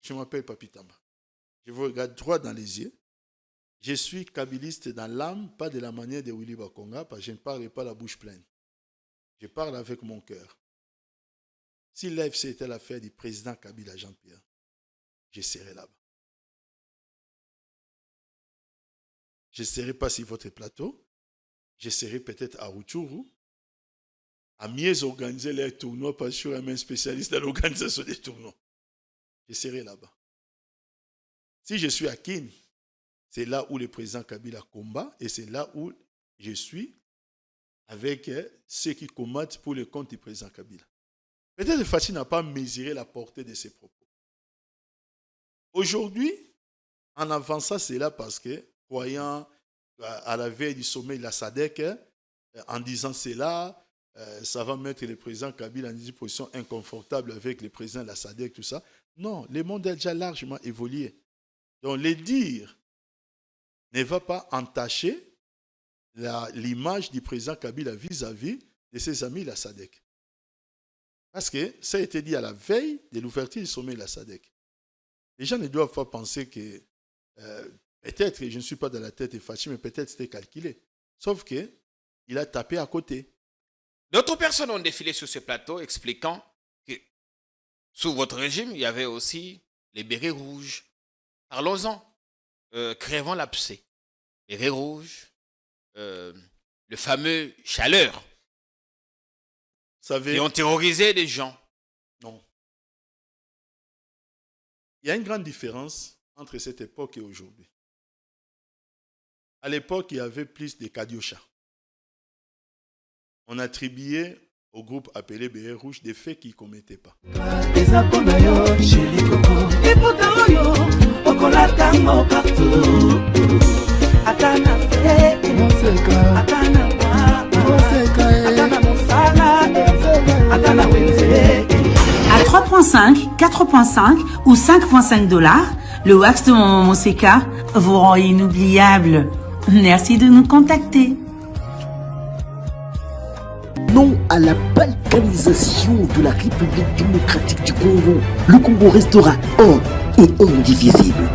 je m'appelle Papi Tamba. Je vous regarde droit dans les yeux. Je suis kabiliste dans l'âme, pas de la manière de Willy Bakonga, parce que je ne parle pas la bouche pleine. Je parle avec mon cœur. Si l'AFC était l'affaire du président Kabila Jean-Pierre, je serais là-bas. Je ne serai pas sur votre plateau. Je serai peut-être à Rutshuru, à mieux organiser les tournois, parce que je suis un spécialiste dans l'organisation des tournois. Je serai là-bas. Si je suis à Kin, c'est là où le président Kabila combat et c'est là où je suis avec ceux qui combattent pour le compte du président Kabila. Peut-être que Fatih n'a pas mesuré la portée de ses propos. Aujourd'hui, en avançant cela parce que, croyant à la veille du sommet de la SADC, en disant cela, ça va mettre le président Kabila dans une position inconfortable avec le président de la SADC, tout ça. Non, le monde a déjà largement évolué. Donc, les dire ne va pas entacher l'image du président Kabila vis-à-vis de ses amis de la SADC. Parce que ça a été dit à la veille de l'ouverture du sommet de la SADC. Les gens ne doivent pas penser que peut-être, je ne suis pas dans la tête de Fatih, mais peut-être c'était calculé. Sauf qu'il a tapé à côté. D'autres personnes ont défilé sur ce plateau expliquant que sous votre régime, il y avait aussi les bérets rouges. Parlons-en. Crèvons l'abcès. Bérets rouges, le fameux chaleur, qui ont terrorisé des gens. Non. Il y a une grande différence entre cette époque et aujourd'hui. À l'époque, il y avait plus de Kadiocha. On attribuait au groupe appelé Bérets Rouges des faits qu'ils ne commettaient pas. À 3,5, 4,5 ou 5,5 $, le wax de mon Moseka vous rend inoubliable. Merci de nous contacter. Non à la balkanisation de la République démocratique du Congo. Le Congo restera un et indivisible.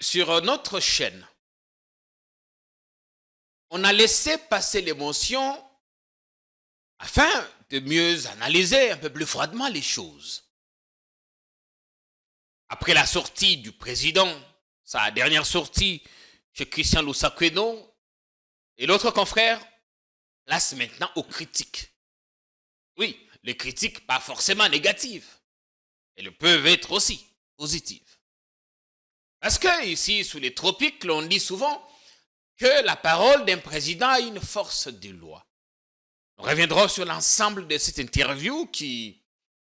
Sur notre chaîne, on a laissé passer l'émotion afin de mieux analyser un peu plus froidement les choses. Après la sortie du président, sa dernière sortie chez Christian Lusakweno et l'autre confrère, place maintenant aux critiques. Oui, les critiques pas forcément négatives, elles peuvent être aussi positives. Parce que ici, sous les tropiques, l'on dit souvent que la parole d'un président a une force de loi. On reviendra sur l'ensemble de cette interview qui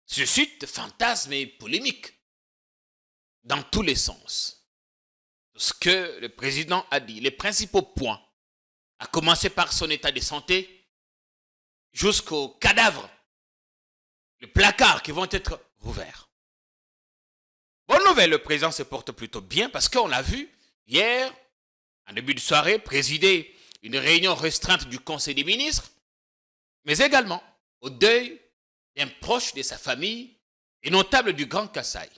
suscite fantasmes et polémiques dans tous les sens. Ce que le président a dit, les principaux points, à commencer par son état de santé, jusqu'aux cadavres, les placards qui vont être rouverts. Bonne nouvelle, le président se porte plutôt bien parce qu'on l'a vu hier, en début de soirée, présider une réunion restreinte du Conseil des ministres, mais également au deuil d'un proche de sa famille et notable du Grand Kasaï.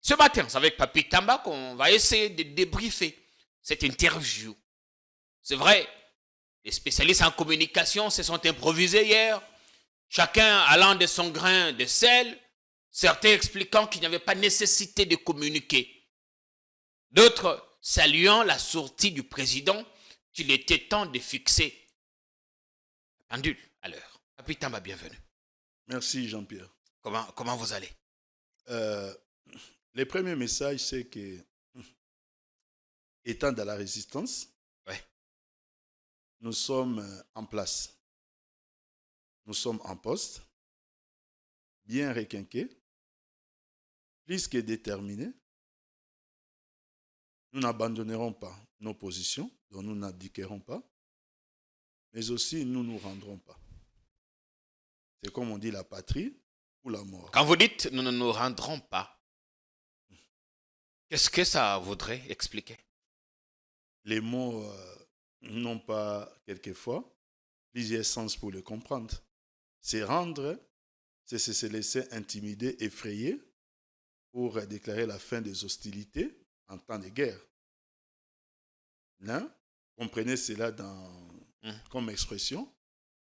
Ce matin, c'est avec Papi Tamba qu'on va essayer de débriefer cette interview. C'est vrai, les spécialistes en communication se sont improvisés hier, chacun allant de son grain de sel, certains expliquant qu'il n'y avait pas nécessité de communiquer. D'autres saluant la sortie du président qu'il était temps de fixer la pendule à l'heure. Papi Tamba, bienvenue. Merci Jean-Pierre. Comment vous allez? Le premier message, c'est que, étant dans la résistance, ouais, nous sommes en place. Nous sommes en poste, bien requinqués, plus que déterminés. Nous n'abandonnerons pas nos positions, dont nous n'abdiquerons pas, mais aussi nous ne nous rendrons pas. C'est comme on dit la patrie ou la mort. Quand vous dites nous ne nous rendrons pas, qu'est-ce que ça voudrait expliquer? Les mots n'ont pas quelquefois plusieurs sens pour le comprendre. C'est rendre, c'est se laisser intimider, effrayer pour déclarer la fin des hostilités en temps de guerre. Là, comprenez cela comme expression.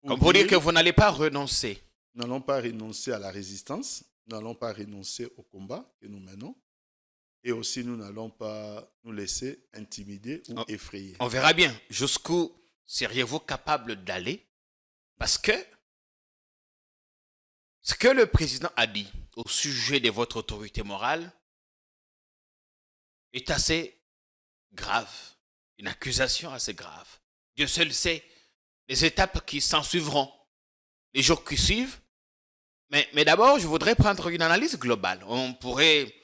Comme pour dire que vous n'allez pas renoncer. Nous n'allons pas renoncer à la résistance, nous n'allons pas renoncer au combat que nous menons, et aussi nous n'allons pas nous laisser intimider ou effrayer. On verra bien jusqu'où seriez-vous capable d'aller, parce que ce que le président a dit au sujet de votre autorité morale est assez grave, une accusation assez grave. Dieu seul sait les étapes qui s'en suivront, les jours qui suivent. Mais d'abord, je voudrais prendre une analyse globale. On pourrait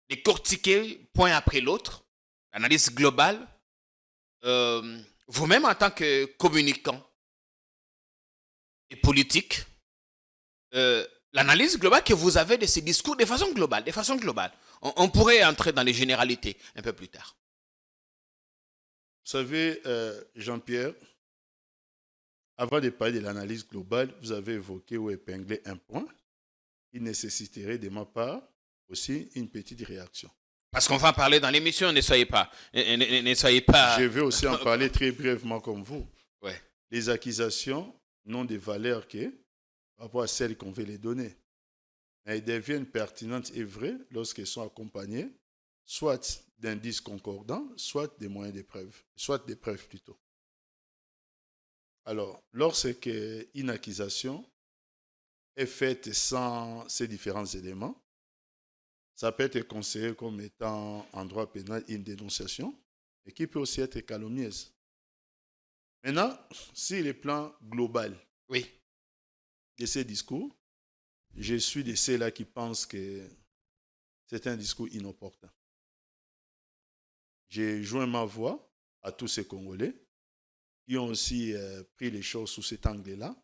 décortiquer point après l'autre, analyse globale. Vous-même, en tant que communicant et politique, l'analyse globale que vous avez de ces discours de façon globale. On pourrait entrer dans les généralités un peu plus tard. Vous savez, Jean-Pierre, avant de parler de l'analyse globale, vous avez évoqué ou épinglé un point qui nécessiterait de ma part aussi une petite réaction. Parce qu'on va en parler dans l'émission, ne soyez pas. Je vais aussi en parler très brièvement comme vous. Ouais. Les accusations n'ont de valeur que par rapport à celles qu'on veut les donner. Mais elles deviennent pertinentes et vraies lorsqu'elles sont accompagnées soit d'indices concordants, soit des moyens de preuve, soit des preuves plutôt. Alors, lorsqu'une accusation est faite sans ces différents éléments, ça peut être considéré comme étant en droit pénal une dénonciation et qui peut aussi être calomnieuse. Maintenant, sur le plan global de ces discours, je suis de ceux-là qui pensent que c'est un discours inopportun. J'ai joint ma voix à tous ces Congolais qui ont aussi pris les choses sous cet angle-là.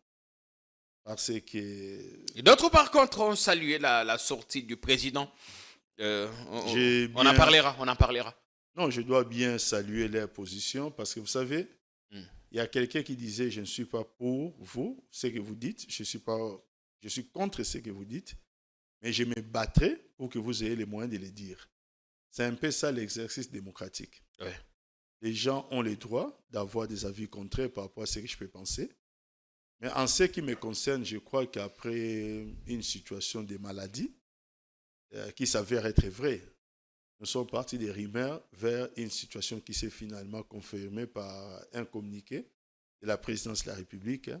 Parce que... Et d'autres, par contre, ont salué la sortie du président. On en parlera. Non, je dois bien saluer leur position parce que vous savez, il y a quelqu'un qui disait « Je ne suis pas pour vous, ce que vous dites. Je suis contre ce que vous dites, mais je me battrai pour que vous ayez les moyens de le dire. » C'est un peu ça l'exercice démocratique. Ouais. Les gens ont le droit d'avoir des avis contraires par rapport à ce que je peux penser. Mais en ce qui me concerne, je crois qu'après une situation de maladie qui s'avère être vraie, nous sommes partis des rumeurs vers une situation qui s'est finalement confirmée par un communiqué de la présidence de la République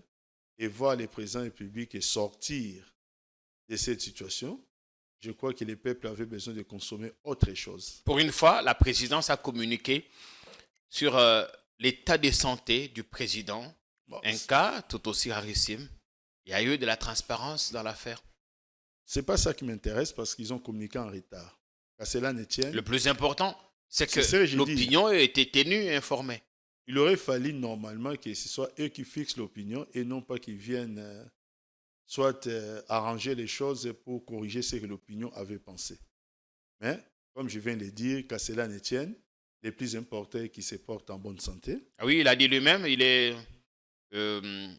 et voir le président de la République sortir de cette situation. Je crois que les peuples avaient besoin de consommer autre chose. Pour une fois, la présidence a communiqué sur l'état de santé du président. Bon, un cas tout aussi rarissime. Il y a eu de la transparence dans l'affaire. Ce n'est pas ça qui m'intéresse parce qu'ils ont communiqué en retard. À cela ne tienne. Le plus important, c'est que l'opinion ait été tenue et informée. Il aurait fallu normalement que ce soit eux qui fixent l'opinion et non pas qu'ils viennent soit arranger les choses pour corriger ce que l'opinion avait pensé. Mais, comme je viens de le dire, qu'à cela ne tienne, le plus important est qu'il se porte en bonne santé. Ah oui, il a dit lui-même, il est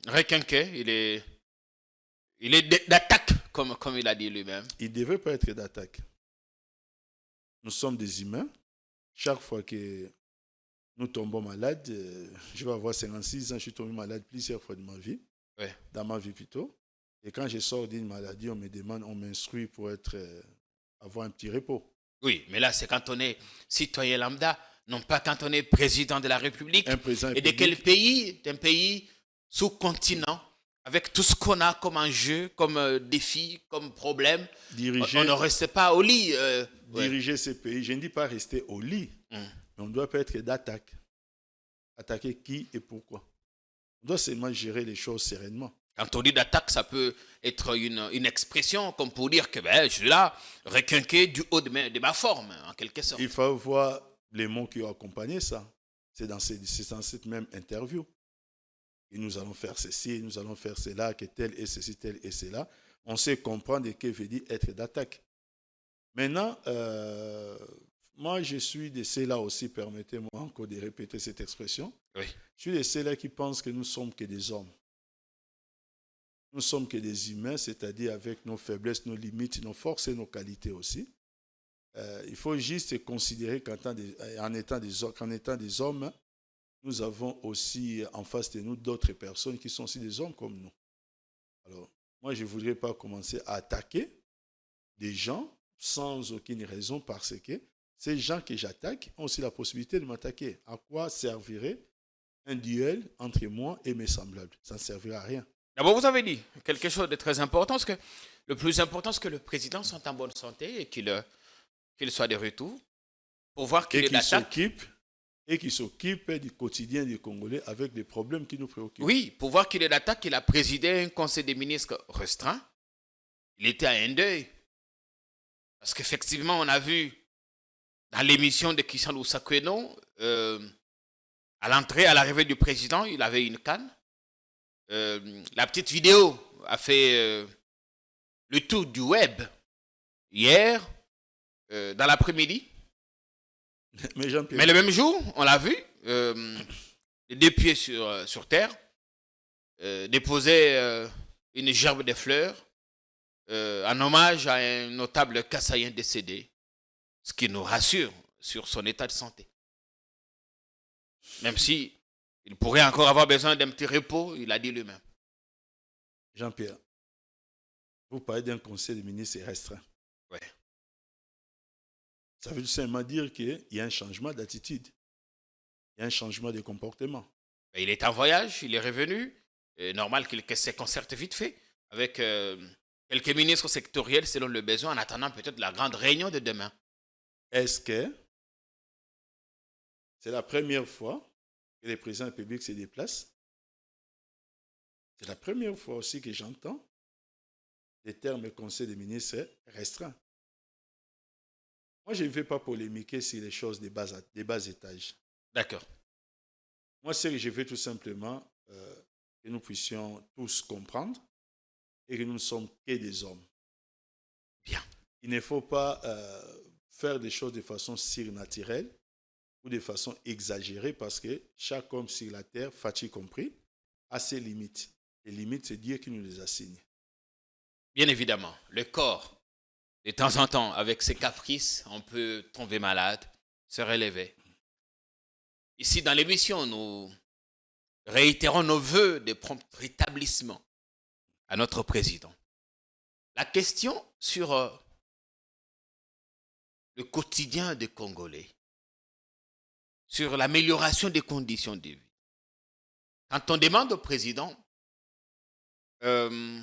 requinqué, il est d'attaque, comme il a dit lui-même. Il ne devrait pas être d'attaque. Nous sommes des humains. Chaque fois que nous tombons malades, je vais avoir 56 ans, je suis tombé malade plusieurs fois de ma vie, dans ma vie plutôt. Et quand je sors d'une maladie, on me demande, on m'instruit pour avoir un petit repos. Oui, mais là, c'est quand on est citoyen lambda, non pas quand on est président de la République. Et de quel pays? D'un pays sous-continent, avec tout ce qu'on a comme enjeu, comme défi, comme problème. On ne reste pas au lit. Diriger ces pays, je ne dis pas rester au lit, mais on doit pas être d'attaque. Attaquer qui et pourquoi? On doit seulement gérer les choses sereinement. Quand on dit d'attaque, ça peut être une expression comme pour dire que ben, je suis là, requinqué du haut de ma forme, en quelque sorte. Il faut voir les mots qui ont accompagné ça. C'est dans cette même interview. Et nous allons faire ceci, nous allons faire cela, que tel et ceci, tel et cela. On sait comprendre ce que veut dire être d'attaque. Maintenant, moi, je suis de ceux-là aussi, permettez-moi encore de répéter cette expression. Oui. Je suis de ceux-là qui pensent que nous ne sommes que des hommes. Nous ne sommes que des humains, c'est-à-dire avec nos faiblesses, nos limites, nos forces et nos qualités aussi. Il faut juste considérer qu'en étant des hommes, nous avons aussi en face de nous d'autres personnes qui sont aussi des hommes comme nous. Alors, moi, je ne voudrais pas commencer à attaquer des gens sans aucune raison parce que ces gens que j'attaque ont aussi la possibilité de m'attaquer. À quoi servirait un duel entre moi et mes semblables? Ça ne servira à rien. D'abord, vous avez dit quelque chose de très important, parce que le plus important, c'est que le président soit en bonne santé et qu'il soit de retour pour voir qu'il est d'attaque. Et qui s'occupe du quotidien des Congolais avec des problèmes qui nous préoccupent. Oui, pour voir qu'il est d'attaque, il a présidé un conseil des ministres restreint. Il était à un deuil. Parce qu'effectivement, on a vu dans l'émission de Christian Lousakweno, à l'arrivée du président, il avait une canne. La petite vidéo a fait le tour du web hier, dans l'après-midi. Mais le même jour, on l'a vu, les deux pieds sur terre, déposer une gerbe de fleurs en hommage à un notable Kassaïen décédé, ce qui nous rassure sur son état de santé. Même si il pourrait encore avoir besoin d'un petit repos, il a dit lui-même. Jean-Pierre, vous parlez d'un conseil des ministres restreint. Oui. Ça veut tout simplement dire qu'il y a un changement d'attitude. Il y a un changement de comportement. Il est en voyage, il est revenu. Normal qu'il se concerte vite fait avec quelques ministres sectoriels selon le besoin, en attendant peut-être la grande réunion de demain. Est-ce que c'est la première fois que les présidents publics se déplacent? C'est la première fois aussi que j'entends les termes conseil des ministres restreints. Moi, je ne vais pas polémiquer sur les choses des bas étages. D'accord. Moi, c'est que je veux tout simplement que nous puissions tous comprendre et que nous ne sommes que des hommes. Bien. Il ne faut pas faire des choses de façon surnaturelle ou de façon exagérée parce que chaque homme sur la terre, Fatih compris, a ses limites. Les limites, c'est Dieu qui nous les assigne. Bien évidemment, le corps, de temps en temps, avec ses caprices, on peut tomber malade, se relever. Ici, dans l'émission, nous réitérons nos vœux de prompt rétablissement à notre président. La question sur le quotidien des Congolais, sur l'amélioration des conditions de vie. Quand on demande au président le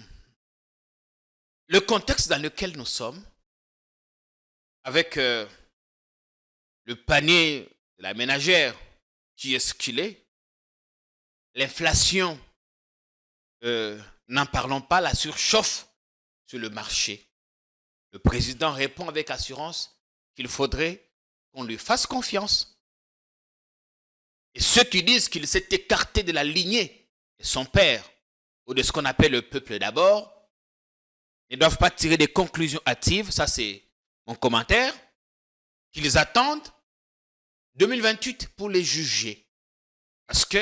contexte dans lequel nous sommes, avec le panier de la ménagère qui est ce qu'il est, l'inflation, n'en parlons pas, la surchauffe sur le marché. Le président répond avec assurance qu'il faudrait qu'on lui fasse confiance. Et ceux qui disent qu'il s'est écarté de la lignée de son père, ou de ce qu'on appelle le peuple d'abord, ne doivent pas tirer des conclusions hâtives, ça c'est mon commentaire, qu'ils attendent 2028 pour les juger. Parce que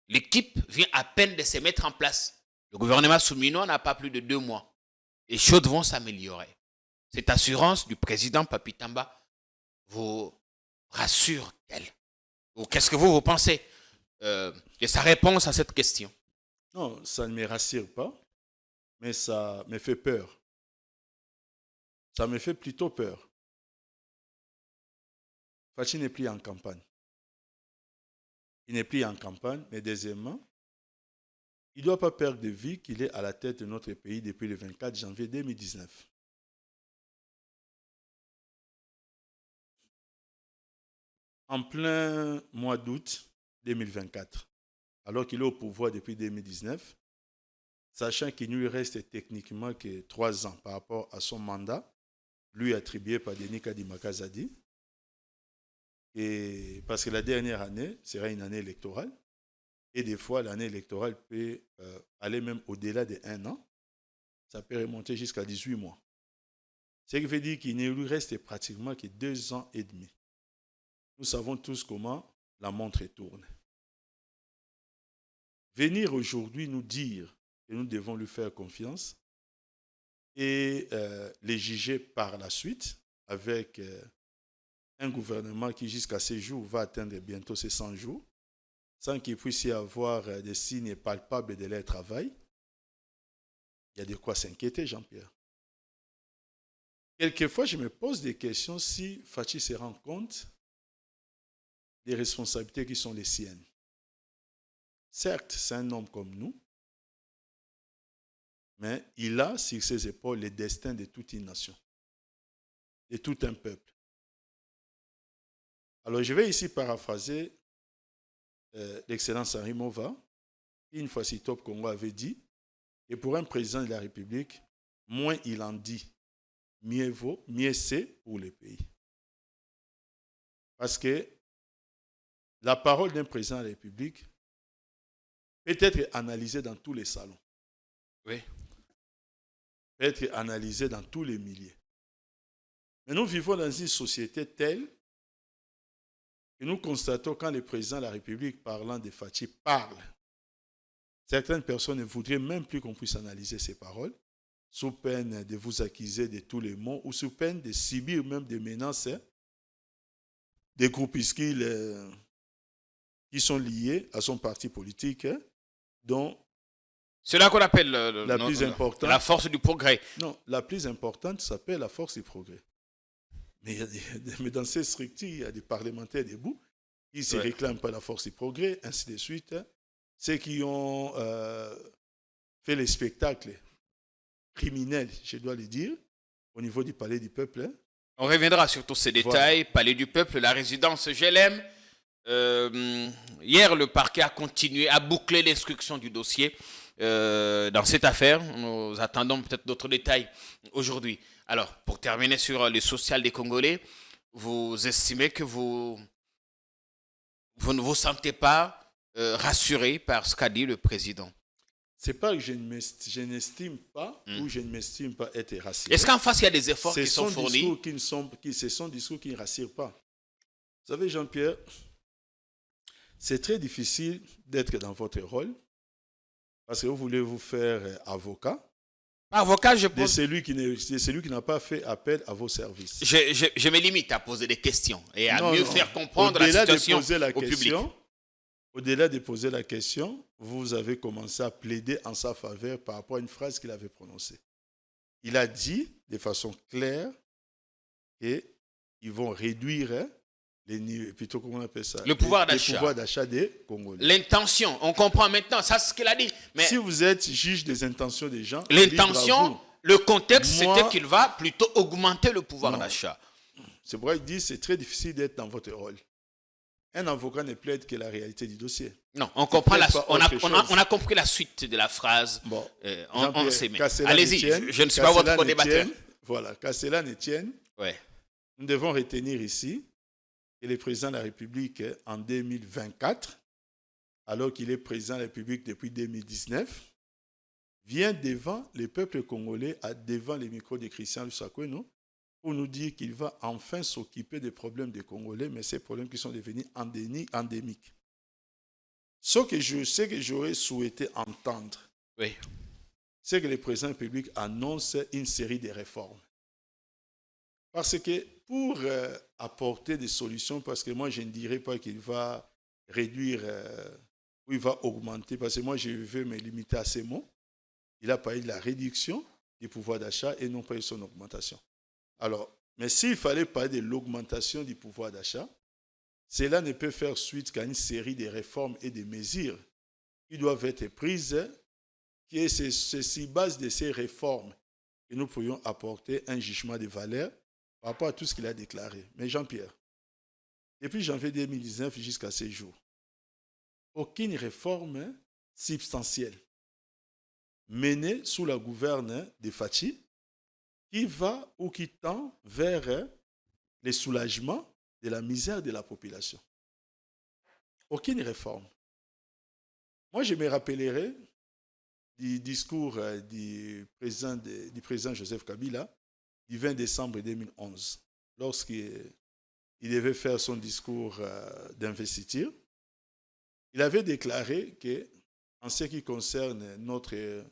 l'équipe vient à peine de se mettre en place. Le gouvernement Soumino n'a pas plus de 2 mois. Les choses vont s'améliorer. Cette assurance du président Papi Tamba vous rassure-t-elle? Ou qu'est-ce que vous pensez de sa réponse à cette question? Non, ça ne me rassure pas, mais ça me fait peur. Ça me fait plutôt peur. Fatih n'est plus en campagne. Il n'est plus en campagne, mais deuxièmement, il ne doit pas perdre de vue qu'il est à la tête de notre pays depuis le 24 janvier 2019. En plein mois d'août 2024, alors qu'il est au pouvoir depuis 2019, sachant qu'il ne lui reste techniquement que 3 ans par rapport à son mandat, lui attribué par Denis Kadima Kazadi. Et parce que la dernière année sera une année électorale. Et des fois, l'année électorale peut aller même au-delà de 1 an. Ça peut remonter jusqu'à 18 mois. Ce qui veut dire qu'il ne lui reste pratiquement que 2 ans et demi. Nous savons tous comment la montre tourne. Venir aujourd'hui nous dire que nous devons lui faire confiance et les juger par la suite avec un gouvernement qui jusqu'à ce jour va atteindre bientôt ses 100 jours sans qu'il puisse y avoir des signes palpables de leur travail, il y a de quoi s'inquiéter, Jean-Pierre. Quelquefois, je me pose des questions si Fachi se rend compte des responsabilités qui sont les siennes. Certes, c'est un homme comme nous, mais il a sur ses épaules le destin de toute une nation, de tout un peuple. Alors, je vais ici paraphraser l'excellence Henri Mova, qui une fois si Top Congo avait dit, et pour un président de la République, moins il en dit, mieux vaut, mieux c'est pour le pays. Parce que la parole d'un président de la République peut être analysée dans tous les salons. Oui. Peut être analysée dans tous les milieux. Mais nous vivons dans une société telle que nous constatons quand le président de la République parlant de Fachi parle, certaines personnes ne voudraient même plus qu'on puisse analyser ses paroles, sous peine de vous accuser de tous les maux ou sous peine de subir même des menaces des groupuscules qui sont liés à son parti politique, dont C'est là qu'on appelle la force du progrès. Non, la plus importante s'appelle la force du progrès. Mais, mais dans ces structures, il y a des parlementaires debout qui ne se réclament pas la force du progrès, ainsi de suite. Ceux qui ont fait les spectacles criminels, je dois le dire, au niveau du palais du peuple. On reviendra sur tous ces détails. Voilà. Palais du peuple, la résidence GLM. Hier, le parquet a continué à boucler l'instruction du dossier dans cette affaire. Nous attendons peut-être d'autres détails aujourd'hui. Alors, pour terminer sur le social des Congolais, vous estimez que vous ne vous sentez pas rassuré par ce qu'a dit le président? C'est pas que je n'estime pas ou je ne m'estime pas être rassuré. Est-ce qu'en face, il y a des efforts qui sont fournis? C'est son discours qui ne rassure pas. Vous savez, Jean-Pierre, c'est très difficile d'être dans votre rôle parce que vous voulez vous faire avocat. Avocat, je pense. C'est celui qui n'a pas fait appel à vos services. Je me limite à poser des questions et à mieux faire comprendre la situation au public. Au-delà de poser la question, vous avez commencé à plaider en sa faveur par rapport à une phrase qu'il avait prononcée. Il a dit de façon claire qu'ils vont réduire plutôt comment on appelle ça, le pouvoir d'achat des Congolais. L'intention, on comprend maintenant, ça c'est ce qu'il a dit. Mais si vous êtes juge des intentions des gens, l'intention, le contexte, c'était qu'il va plutôt augmenter le pouvoir d'achat. C'est pourquoi il dit que c'est très difficile d'être dans votre rôle. Un avocat ne plaide que la réalité du dossier. Non, on comprend on a compris la suite de la phrase. Bon, on s'aimait. Allez-y, je ne suis pas votre débatteur. Voilà, qu'à cela ne tienne, nous devons retenir ici que le président de la République, en 2024, alors qu'il est président de la République depuis 2019, vient devant le peuple congolais, devant les micros de Christian Lusakweino, pour nous dire qu'il va enfin s'occuper des problèmes des Congolais, mais ces problèmes qui sont devenus endémiques. Ce que j'aurais souhaité entendre, c'est que le président de la République annonce une série de réformes. Parce que pour apporter des solutions, parce que moi je ne dirais pas qu'il va réduire ou il va augmenter, parce que moi je veux me limiter à ces mots, il a parlé de la réduction du pouvoir d'achat et non pas de son augmentation. Alors, mais s'il fallait parler de l'augmentation du pouvoir d'achat, cela ne peut faire suite qu'à une série de réformes et de mesures qui doivent être prises, qui c'est sur base de ces réformes que nous pourrions apporter un jugement de valeur par rapport à tout ce qu'il a déclaré. Mais Jean-Pierre, depuis janvier 2019 jusqu'à ces jours, aucune réforme substantielle menée sous la gouverne de Fachi qui va ou qui tend vers le soulagement de la misère de la population. Aucune réforme. Moi, je me rappellerai du discours du président Joseph Kabila du 20 décembre 2011, lorsqu'il devait faire son discours d'investiture. Il avait déclaré que, en ce qui concerne notre...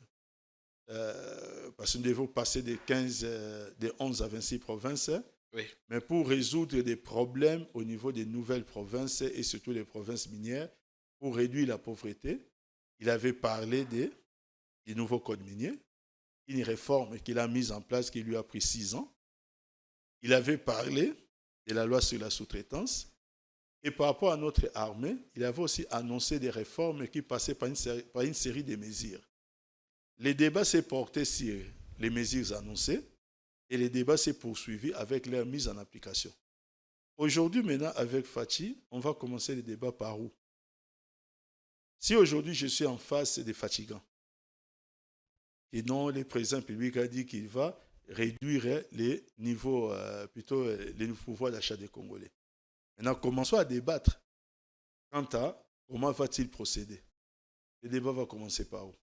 parce que nous devons passer de 11 à 26 provinces, Oui. mais pour résoudre des problèmes au niveau des nouvelles provinces et surtout les provinces minières, pour réduire la pauvreté, il avait parlé du nouveau code minier, une réforme qu'il a mise en place qui lui a pris 6 ans. Il avait parlé de la loi sur la sous-traitance. Et par rapport à notre armée, il avait aussi annoncé des réformes qui passaient par une série de mesures. Les débats s'est porté sur les mesures annoncées et les débats s'est poursuivi avec leur mise en application. Aujourd'hui, maintenant, avec Fachi, on va commencer les débats par où? Si aujourd'hui, je suis en face des fatigants, et non, le président public a dit qu'il va réduire les niveaux, les pouvoirs d'achat des Congolais. Maintenant, commençons à débattre quant à comment va-t-il procéder. Le débat va commencer par où?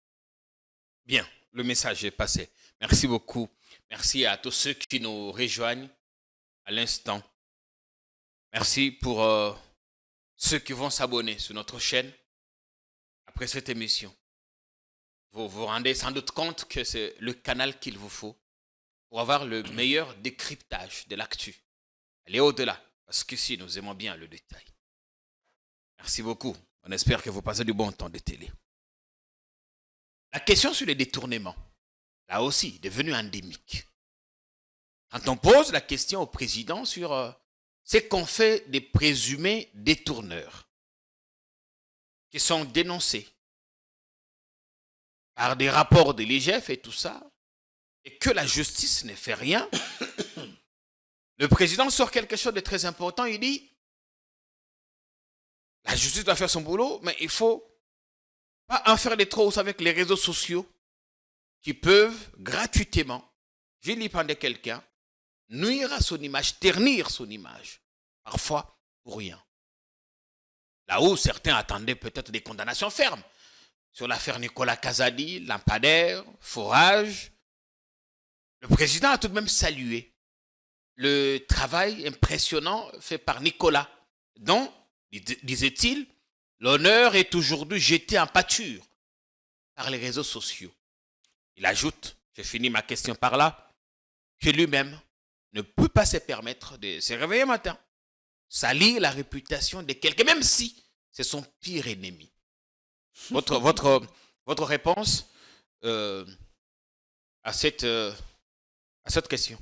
Bien, le message est passé. Merci beaucoup. Merci à tous ceux qui nous rejoignent à l'instant. Merci pour ceux qui vont s'abonner sur notre chaîne après cette émission. Vous vous rendez sans doute compte que c'est le canal qu'il vous faut pour avoir le meilleur décryptage de l'actu. Allez au-delà, parce qu'ici, nous aimons bien le détail. Merci beaucoup. On espère que vous passez du bon temps de télé. La question sur les détournements, là aussi, est devenue endémique. Quand on pose la question au président sur ce qu'on fait des présumés détourneurs, qui sont dénoncés par des rapports de l'IGF et tout ça, et que la justice ne fait rien, le président sort quelque chose de très important. Il dit, la justice doit faire son boulot, mais il faut pas en faire des trop avec les réseaux sociaux qui peuvent gratuitement vilipender quelqu'un, nuire à son image, ternir son image, parfois pour rien. Là où certains attendaient peut-être des condamnations fermes sur l'affaire Nicolas Kazadi, lampadaire, forage, le président a tout de même salué le travail impressionnant fait par Nicolas, dont, disait-il, l'honneur est aujourd'hui jeté en pâture par les réseaux sociaux. Il ajoute, j'ai fini ma question par là, que lui-même ne peut pas se permettre de se réveiller un matin, salir la réputation de quelqu'un, même si c'est son pire ennemi. Votre réponse à cette question?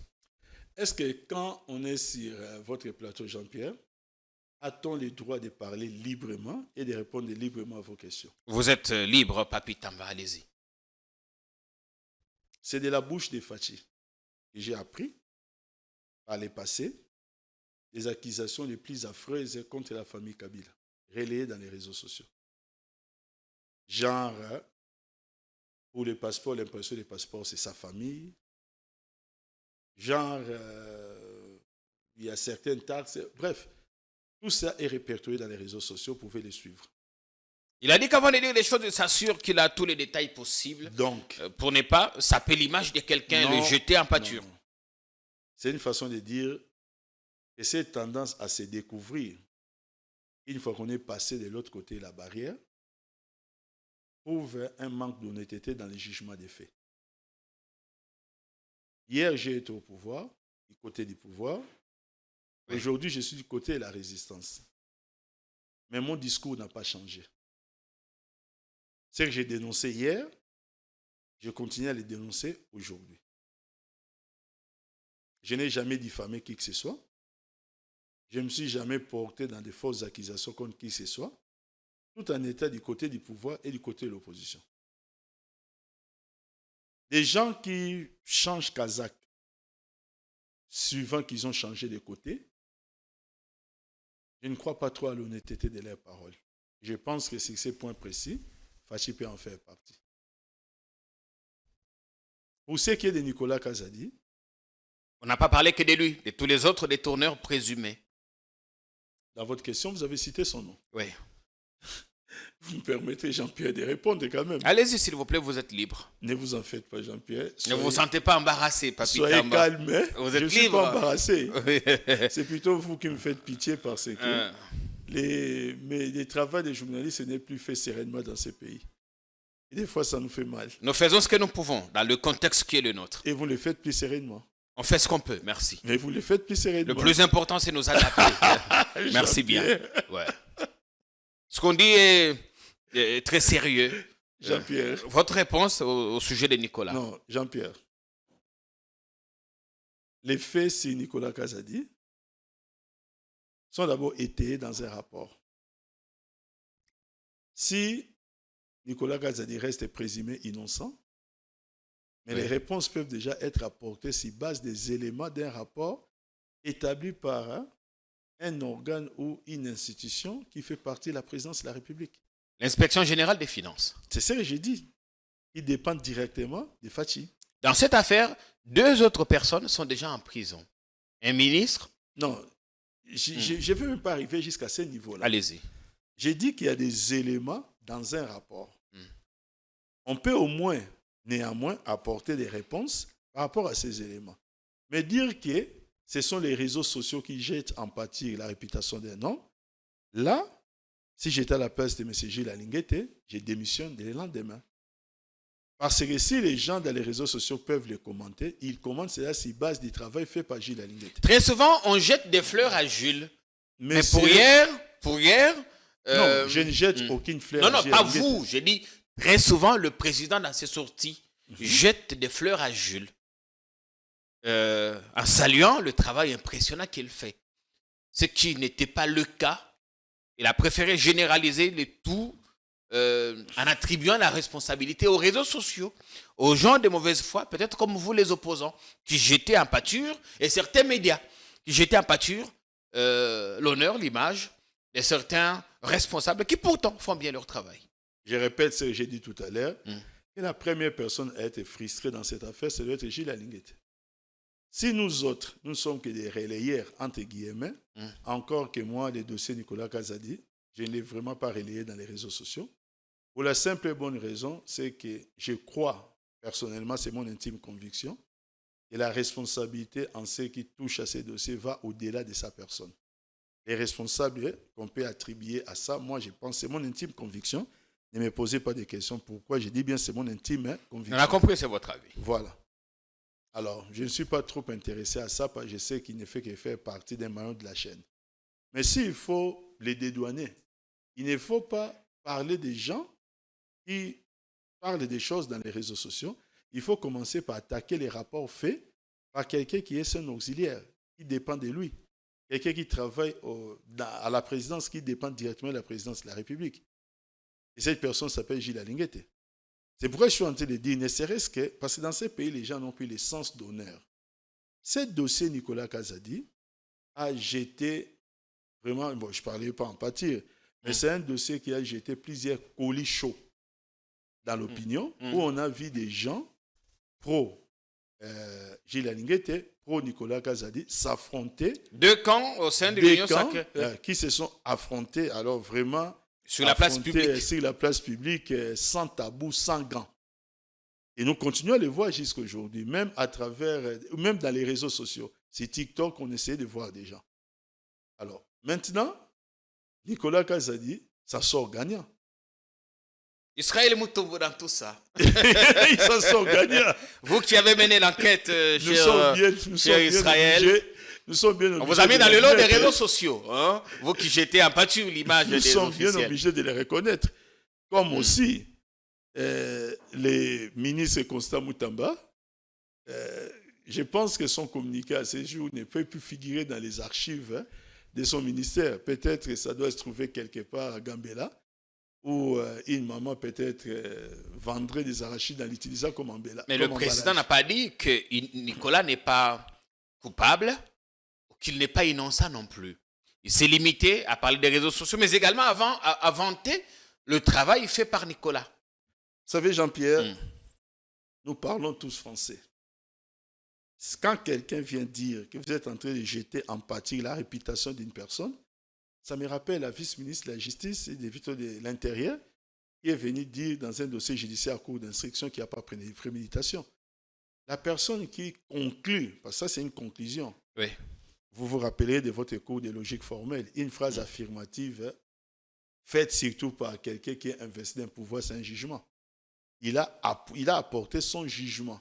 Est-ce que quand on est sur votre plateau, Jean-Pierre, a-t-on le droit de parler librement et de répondre librement à vos questions? Vous êtes libre, Papi Tamba, allez-y. C'est de la bouche de Fachi que j'ai appris par le passé les accusations les plus affreuses contre la famille Kabila, relayées dans les réseaux sociaux. Genre, pour les passeports, l'impression des passeports, c'est sa famille. Genre, il y a certaines taxes. Bref, tout ça est répertorié dans les réseaux sociaux, vous pouvez les suivre. Il a dit qu'avant de dire les choses, il s'assure qu'il a tous les détails possibles. Donc, pour ne pas saper l'image de quelqu'un, le jeter en pâture. Non. C'est une façon de dire que cette tendance à se découvrir, une fois qu'on est passé de l'autre côté de la barrière, prouve un manque d'honnêteté dans le jugement des faits. Hier, j'ai été au pouvoir, du côté du pouvoir. Aujourd'hui, je suis du côté de la résistance. Mais mon discours n'a pas changé. Ce que j'ai dénoncé hier, je continue à les dénoncer aujourd'hui. Je n'ai jamais diffamé qui que ce soit. Je ne me suis jamais porté dans de fausses accusations contre qui que ce soit, tout en étant du côté du pouvoir et du côté de l'opposition. Des gens qui changent Kazakh, suivant qu'ils ont changé de côté, je ne crois pas trop à l'honnêteté de leurs paroles. Je pense que sur ces points précis, Fachi peut en faire partie. Pour ce qui est de Nicolas Kazadi, On n'a pas parlé que de lui, de tous les autres détourneurs présumés. dans votre question, vous avez cité son nom. Oui. Vous me permettez, Jean-Pierre, de répondre quand même. Allez-y, s'il vous plaît, vous êtes libre. Ne vous en faites pas, Jean-Pierre. Ne vous sentez pas embarrassé, Papi Soyez Tamba. calme, hein. Vous Je êtes ne suis libre. pas embarrassé. Oui. C'est plutôt vous qui me faites pitié parce que les travaux des journalistes ce n'est plus fait sereinement dans ce pays. Et des fois, ça nous fait mal. Nous faisons ce que nous pouvons dans le contexte qui est le nôtre. Et vous le faites plus sereinement. On fait ce qu'on peut, merci. Mais vous le faites plus sereinement. Le plus important, c'est nous adapter. Merci bien. Ouais. Ce qu'on dit est très sérieux. Jean-Pierre. Votre réponse au sujet de Nicolas. Non, Jean-Pierre. Les faits sur Nicolas Kazadi sont d'abord étayés dans un rapport. Si Nicolas Kazadi reste présumé innocent, mais Oui. les réponses peuvent déjà être apportées sur base des éléments d'un rapport établi par un organe ou une institution qui fait partie de la présidence de la République. L'inspection générale des finances. C'est ce que j'ai dit. Ils dépendent directement de Fachi. Dans cette affaire, 2 autres personnes sont déjà en prison. Un ministre. Non, je ne veux même pas arriver jusqu'à ce niveau-là. Allez-y. J'ai dit qu'il y a des éléments dans un rapport. Mm. On peut au moins, néanmoins, apporter des réponses par rapport à ces éléments. Mais dire que ce sont les réseaux sociaux qui jettent en pâture la réputation d'un homme, là, si j'étais à la place de M. Gilles Alinguete, je démissionne dès le lendemain. Parce que si les gens dans les réseaux sociaux peuvent le commenter, ils commentent cela sur base du travail fait par Gilles Alinguete. Très souvent, on jette des fleurs à Jules. Mais pour c'est- hier. Non, je ne jette aucune fleur. Non, à Gilles pas Alinguete. vous. J'ai dit, très souvent, le président, dans ses sorties, jette des fleurs à Jules. En saluant le travail impressionnant qu'il fait. Ce qui n'était pas le cas. Il a préféré généraliser le tout en attribuant la responsabilité aux réseaux sociaux, aux gens de mauvaise foi, peut-être comme vous les opposants, qui jetaient en pâture, et certains médias qui jetaient en pâture l'honneur, l'image de certains responsables qui pourtant font bien leur travail. Je répète ce que j'ai dit tout à l'heure. Et la première personne à être frustrée dans cette affaire, c'est doit être Gilles Alinguete. Si nous autres, nous ne sommes que des relayeurs, entre guillemets, encore que moi, les dossiers Nicolas Kazadi, je ne l'ai vraiment pas relayé dans les réseaux sociaux. Pour la simple et bonne raison, c'est que je crois, personnellement, c'est mon intime conviction, que la responsabilité en ce qui touche à ces dossiers va au-delà de sa personne. Les responsables qu'on peut attribuer à ça, moi, je pense, c'est mon intime conviction. Ne me posez pas de questions. Pourquoi? Je dis bien c'est mon intime conviction. On a compris, c'est votre avis. Voilà. Alors, je ne suis pas trop intéressé à ça parce que je sais qu'il ne fait que faire partie d'un maillon de la chaîne. Mais s'il faut les dédouaner, il ne faut pas parler des gens qui parlent des choses dans les réseaux sociaux. Il faut commencer par attaquer les rapports faits par quelqu'un qui est son auxiliaire, qui dépend de lui. Quelqu'un qui travaille à la présidence, qui dépend directement de la présidence de la République. Et cette personne s'appelle Gilles Alinguete. C'est pourquoi je suis en train de dire, ne serait-ce que, parce que dans ces pays, les gens n'ont plus le sens d'honneur. Ce dossier Nicolas Kazadi a jeté, vraiment, bon, je ne parlais pas en pâture, mais c'est un dossier qui a jeté plusieurs colis chauds dans l'opinion, où on a vu des gens pro Gilles Alinguete, pro Nicolas Kazadi s'affronter. 2 camps au sein de Des l'Union camps sacrée. qui se sont affrontés, alors vraiment, Sur la place affrontés publique. sur la place publique, sans tabou, sans gants. Et nous continuons à les voir jusqu'à aujourd'hui, même à travers, même dans les réseaux sociaux. C'est TikTok qu'on essaie de voir des gens. Alors, maintenant, Nicolas Kazadi, ça sort gagnant. Israël Moutoumbo dans tout ça. Il s'en sort gagnant. Vous qui avez mené l'enquête, Nous sommes bien Israël. obligés. Nous sommes bien On obligés vous a mis de dans les le lot des reconnaître. réseaux sociaux. Hein? Vous qui jetez en pâture l'image Nous des sommes bien officiels. obligés de les reconnaître. Comme aussi les ministres Constant Moutamba, je pense que son communiqué à ce jour ne peut plus figurer dans les archives de son ministère. Peut-être que ça doit se trouver quelque part à Gambela, où une maman peut-être vendrait des arachides en l'utilisant comme emballage. Mais le président n'a pas dit que Nicolas n'est pas coupable ou qu'il n'est pas innocent non plus. Il s'est limité à parler des réseaux sociaux, mais également à vanter le travail fait par Nicolas. Vous savez, Jean-Pierre, nous parlons tous français. Quand quelqu'un vient dire que vous êtes en train de jeter en pâture la réputation d'une personne, ça me rappelle la vice-ministre de la Justice et de l'Intérieur qui est venue dire dans un dossier judiciaire à cours d'instruction qu'il n'y a pas de préméditation. La personne qui conclut, parce que ça c'est une conclusion, Oui. vous vous rappellerez de votre cours de logique formelle, une phrase affirmative faite surtout par quelqu'un qui est investi d'un pouvoir, c'est un jugement. Il a apporté son jugement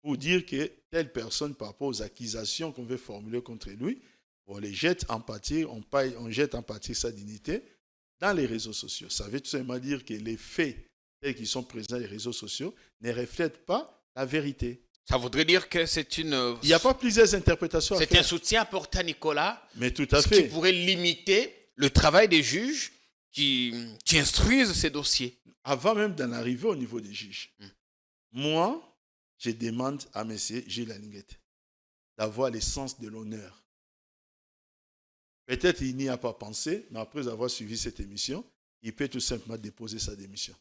pour dire que telle personne, par rapport aux accusations qu'on veut formuler contre lui, on les jette en pâture, on jette en pâture sa dignité dans les réseaux sociaux. Ça veut tout simplement dire que les faits tels qu'ils sont présents dans les réseaux sociaux ne reflètent pas la vérité. Ça voudrait dire que c'est une... Il n'y a pas plusieurs interprétations à C'est faire. un soutien apporté à Nicolas, Mais tout à ce fait. qui pourrait limiter le travail des juges qui instruisent ces dossiers. Avant même d'en arriver au niveau des juges, moi, je demande à M. Gilles Alinguette d'avoir l'essence de l'honneur. Peut-être il n'y a pas pensé, mais après avoir suivi cette émission, il peut tout simplement déposer sa démission.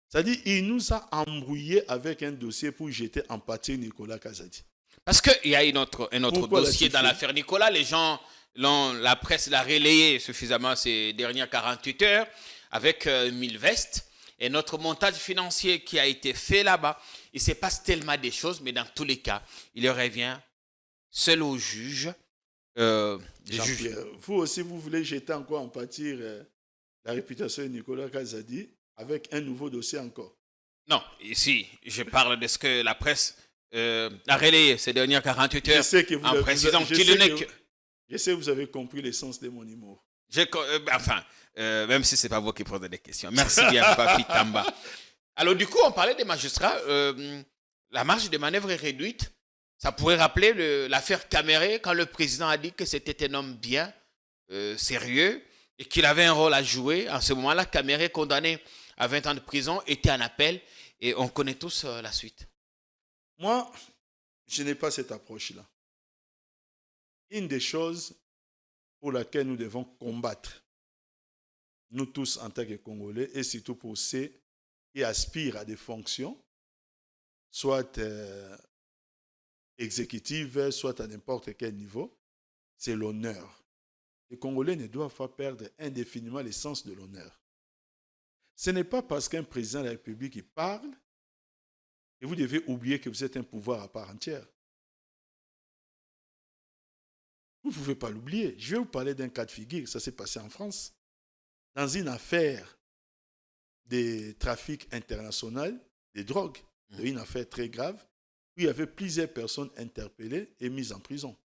C'est-à-dire qu'il nous a embrouillé avec un dossier pour jeter en pâture Nicolas Kazadi. Parce qu'il y a un autre Pourquoi dossier l'a-t-il dans fait? l'affaire Nicolas. Les gens, la presse l'a relayé suffisamment ces dernières 48 heures avec 1000 vestes. Et notre montage financier qui a été fait là-bas, il se passe tellement des choses, mais dans tous les cas, il revient seul au juge. Jean-Pierre, vous aussi, vous voulez jeter encore en pâture la réputation de Nicolas Kazadi avec un nouveau dossier encore. Non, ici, je parle de ce que la presse a relayé ces dernières 48 heures Je sais que en précisant qu'il n'est que... Je sais que vous avez compris l'essence de mon humour. Même si ce n'est pas vous qui posez des questions. Merci bien, Papi Tamba. Alors, du coup, on parlait des magistrats. La marge de manœuvre est réduite. Ça pourrait rappeler l'affaire Caméré, quand le président a dit que c'était un homme bien, sérieux, et qu'il avait un rôle à jouer. En ce moment-là, Caméré, condamné à 20 ans de prison, était en appel. Et on connaît tous la suite. Moi, je n'ai pas cette approche-là. Une des choses pour laquelle nous devons combattre, nous tous en tant que Congolais, et surtout pour ceux qui aspirent à des fonctions, soit exécutives, soit à n'importe quel niveau, c'est l'honneur. Les Congolais ne doivent pas perdre indéfiniment l'essence de l'honneur. Ce n'est pas parce qu'un président de la République il parle et vous devez oublier que vous êtes un pouvoir à part entière. Vous ne pouvez pas l'oublier. Je vais vous parler d'un cas de figure. Ça s'est passé en France. Dans une affaire de trafic international des drogues, une affaire très grave, où il y avait plusieurs personnes interpellées et mises en prison.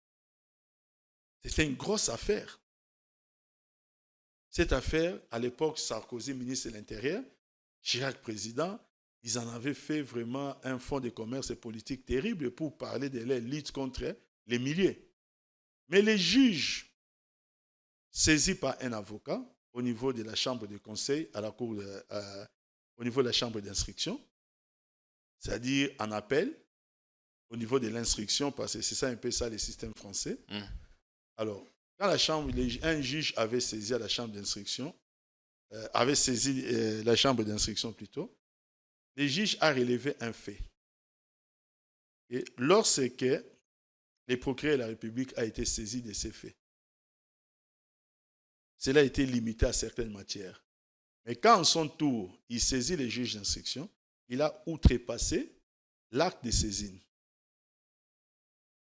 C'était une grosse affaire. Cette affaire, à l'époque, Sarkozy, ministre de l'Intérieur, Chirac, président, ils en avaient fait vraiment un fonds de commerce et politique terrible pour parler de leur lutte contre les milliers. Mais les juges, saisis par un avocat au niveau de la chambre de conseil, à la cour au niveau de la chambre d'instruction, c'est-à-dire en appel, au niveau de l'instruction, parce que c'est ça un peu ça le système français. Alors, quand un juge avait saisi à la chambre d'instruction, avait saisi la chambre d'instruction plutôt, le juge a relevé un fait. Et lorsque le procureur de la République a été saisi de ces faits, cela a été limité à certaines matières. Mais quand, en son tour, il saisit le juge d'instruction, il a outrepassé l'acte de saisine.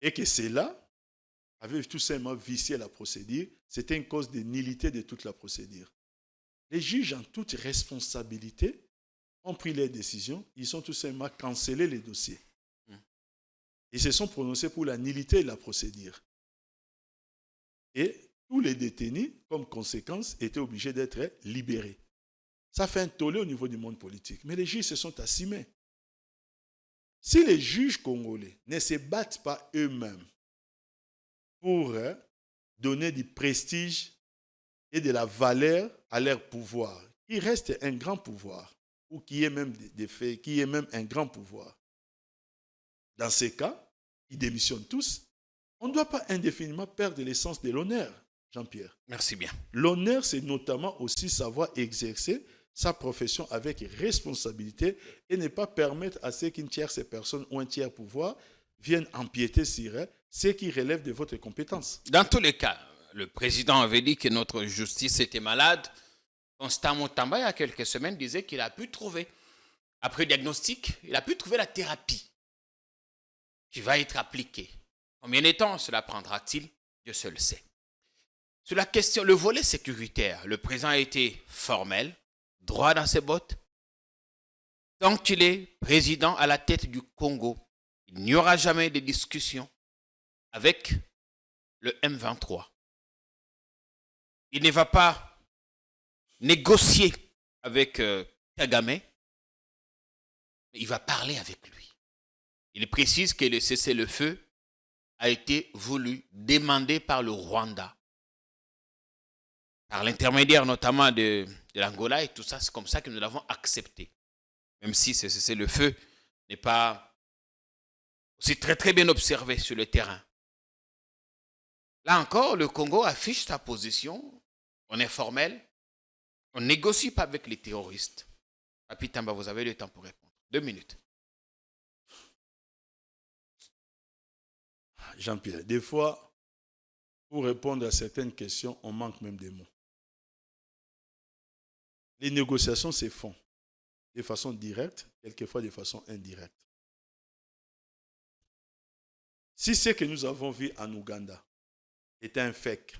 Et que cela avait tout simplement vicié la procédure. C'était une cause de nullité de toute la procédure. Les juges, en toute responsabilité, ont pris leurs décisions. Ils ont tout simplement cancellé les dossiers. Ils se sont prononcés pour la nullité de la procédure. Et tous les détenus, comme conséquence, étaient obligés d'être libérés. Ça fait un tollé au niveau du monde politique. Mais les juges se sont assumés. Si les juges congolais ne se battent pas eux-mêmes pour donner du prestige et de la valeur à leur pouvoir, qui reste un grand pouvoir, ou qui est même des faits, qui est même un grand pouvoir, dans ces cas, ils démissionnent tous. On ne doit pas indéfiniment perdre l'essence de l'honneur, Jean-Pierre. Merci bien. L'honneur, c'est notamment aussi savoir exercer sa profession avec responsabilité et ne pas permettre à ce qu'une tierce personne ou un tiers pouvoir vienne empiéter sur ce qui relève de votre compétence. Dans tous les cas, le président avait dit que notre justice était malade. Constant Mutamba, il y a quelques semaines, disait qu'il a pu trouver, après diagnostic, il a pu trouver la thérapie qui va être appliquée. Combien de temps cela prendra-t-il? Dieu seul sait. Sur la question, le volet sécuritaire, le président a été formel, droit dans ses bottes. Tant qu'il est président à la tête du Congo, il n'y aura jamais de discussion avec le M23. Il ne va pas négocier avec Kagame, mais il va parler avec lui. Il précise que le cessez-le-feu a été voulu, demandé par le Rwanda, par l'intermédiaire notamment de l'Angola et tout ça. C'est comme ça que nous l'avons accepté. Même si ce cessez-le-feu n'est pas aussi très très bien observé sur le terrain. Là encore, le Congo affiche sa position. On est formel. On ne négocie pas avec les terroristes. Papi Tamba, vous avez le temps pour répondre. 2 minutes. Jean-Pierre, des fois, pour répondre à certaines questions, on manque même des mots. Les négociations se font de façon directe, quelquefois de façon indirecte. Si ce que nous avons vu en Ouganda était un fake,